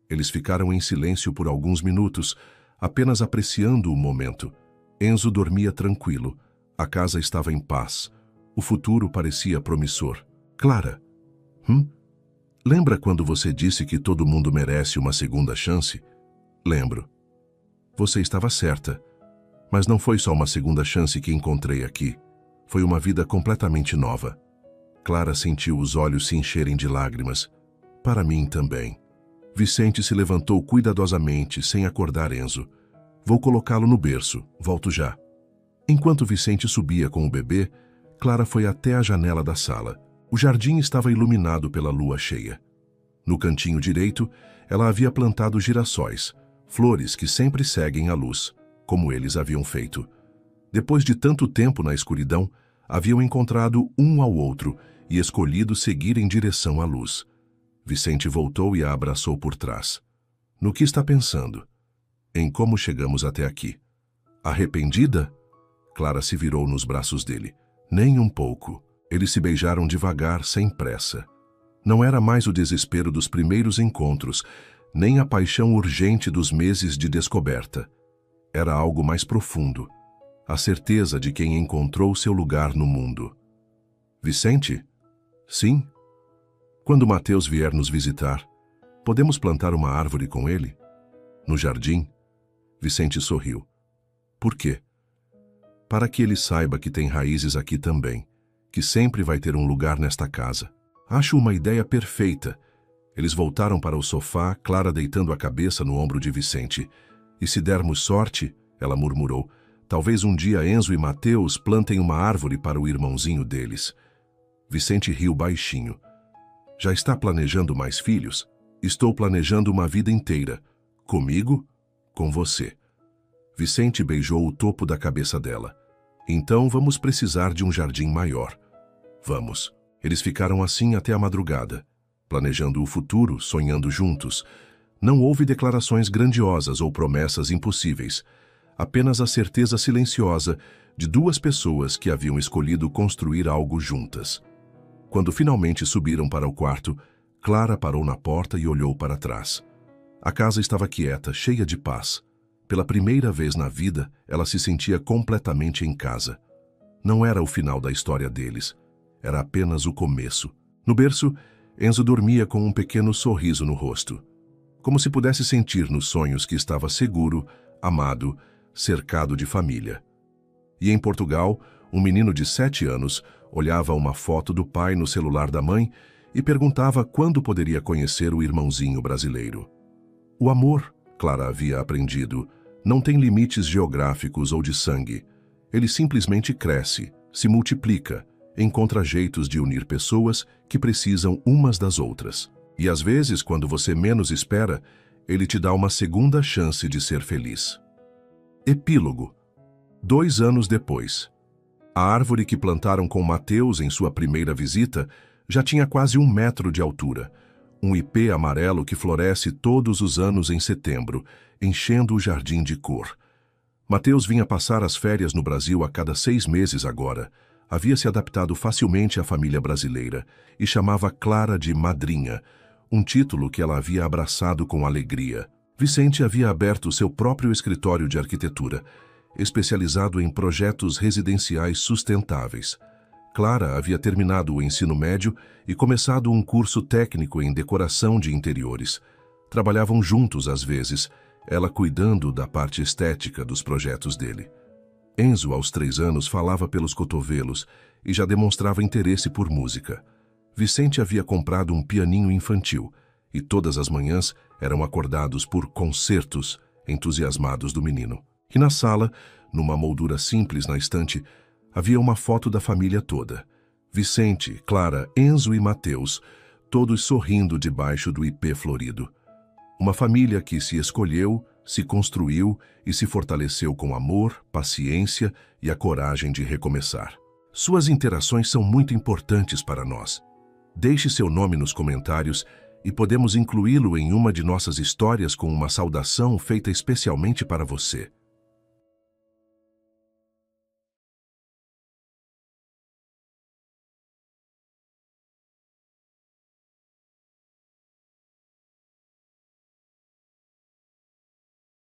A: Eles ficaram em silêncio por alguns minutos, apenas apreciando o momento. Enzo dormia tranquilo. A casa estava em paz. O futuro parecia promissor. Clara. Lembra quando você disse que todo mundo merece uma segunda chance? Lembro. Você estava certa. Mas não foi só uma segunda chance que encontrei aqui. Foi uma vida completamente nova. Clara sentiu os olhos se encherem de lágrimas. Para mim também. Vicente se levantou cuidadosamente, sem acordar Enzo. Vou colocá-lo no berço. Volto já. Enquanto Vicente subia com o bebê, Clara foi até a janela da sala. O jardim estava iluminado pela lua cheia. No cantinho direito, ela havia plantado girassóis, flores que sempre seguem a luz, como eles haviam feito. Depois de tanto tempo na escuridão, haviam encontrado um ao outro e escolhido seguir em direção à luz. Vicente voltou e a abraçou por trás. No que está pensando? Em como chegamos até aqui. Arrependida? Clara se virou nos braços dele. Nem um pouco. Eles se beijaram devagar, sem pressa. Não era mais o desespero dos primeiros encontros, nem a paixão urgente dos meses de descoberta. Era algo mais profundo. A certeza de quem encontrou seu lugar no mundo. Vicente? Sim. Quando Mateus vier nos visitar, podemos plantar uma árvore com ele? No jardim? Vicente sorriu. Por quê? para que ele saiba que tem raízes aqui também, que sempre vai ter um lugar nesta casa. Acho uma ideia perfeita. Eles voltaram para o sofá, Clara deitando a cabeça no ombro de Vicente. E se dermos sorte, ela murmurou, talvez um dia Enzo e Mateus plantem uma árvore para o irmãozinho deles. Vicente riu baixinho. Já está planejando mais filhos? Estou planejando uma vida inteira. Comigo? Com você. Vicente beijou o topo da cabeça dela. Então vamos precisar de um jardim maior. Vamos. Eles ficaram assim até a madrugada, planejando o futuro, sonhando juntos. Não houve declarações grandiosas ou promessas impossíveis, apenas a certeza silenciosa de duas pessoas que haviam escolhido construir algo juntas. Quando finalmente subiram para o quarto, Clara parou na porta e olhou para trás. A casa estava quieta, cheia de paz. Pela primeira vez na vida, ela se sentia completamente em casa. Não era o final da história deles. Era apenas o começo. No berço, Enzo dormia com um pequeno sorriso no rosto, como se pudesse sentir nos sonhos que estava seguro, amado, cercado de família. E em Portugal, um menino de 7 anos olhava uma foto do pai no celular da mãe e perguntava quando poderia conhecer o irmãozinho brasileiro. O amor, Clara havia aprendido, não tem limites geográficos ou de sangue. Ele simplesmente cresce, se multiplica, encontra jeitos de unir pessoas que precisam umas das outras. E às vezes, quando você menos espera, ele te dá uma segunda chance de ser feliz. Epílogo. 2 anos depois. A árvore que plantaram com Mateus em sua primeira visita já tinha quase 1 metro de altura. Um ipê amarelo que floresce todos os anos em setembro, enchendo o jardim de cor. Mateus vinha passar as férias no Brasil a cada 6 meses agora. Havia se adaptado facilmente à família brasileira e chamava Clara de madrinha, um título que ela havia abraçado com alegria. Vicente havia aberto seu próprio escritório de arquitetura, especializado em projetos residenciais sustentáveis. Clara havia terminado o ensino médio e começado um curso técnico em decoração de interiores. Trabalhavam juntos às vezes, ela cuidando da parte estética dos projetos dele. Enzo, aos 3 anos, falava pelos cotovelos e já demonstrava interesse por música. Vicente havia comprado um pianinho infantil e todas as manhãs eram acordados por concertos entusiasmados do menino. E na sala, numa moldura simples na estante, havia uma foto da família toda. Vicente, Clara, Enzo e Mateus, todos sorrindo debaixo do ipê florido. Uma família que se escolheu, se construiu e se fortaleceu com amor, paciência e a coragem de recomeçar. Suas interações são muito importantes para nós. Deixe seu nome nos comentários e podemos incluí-lo em uma de nossas histórias com uma saudação feita especialmente para você.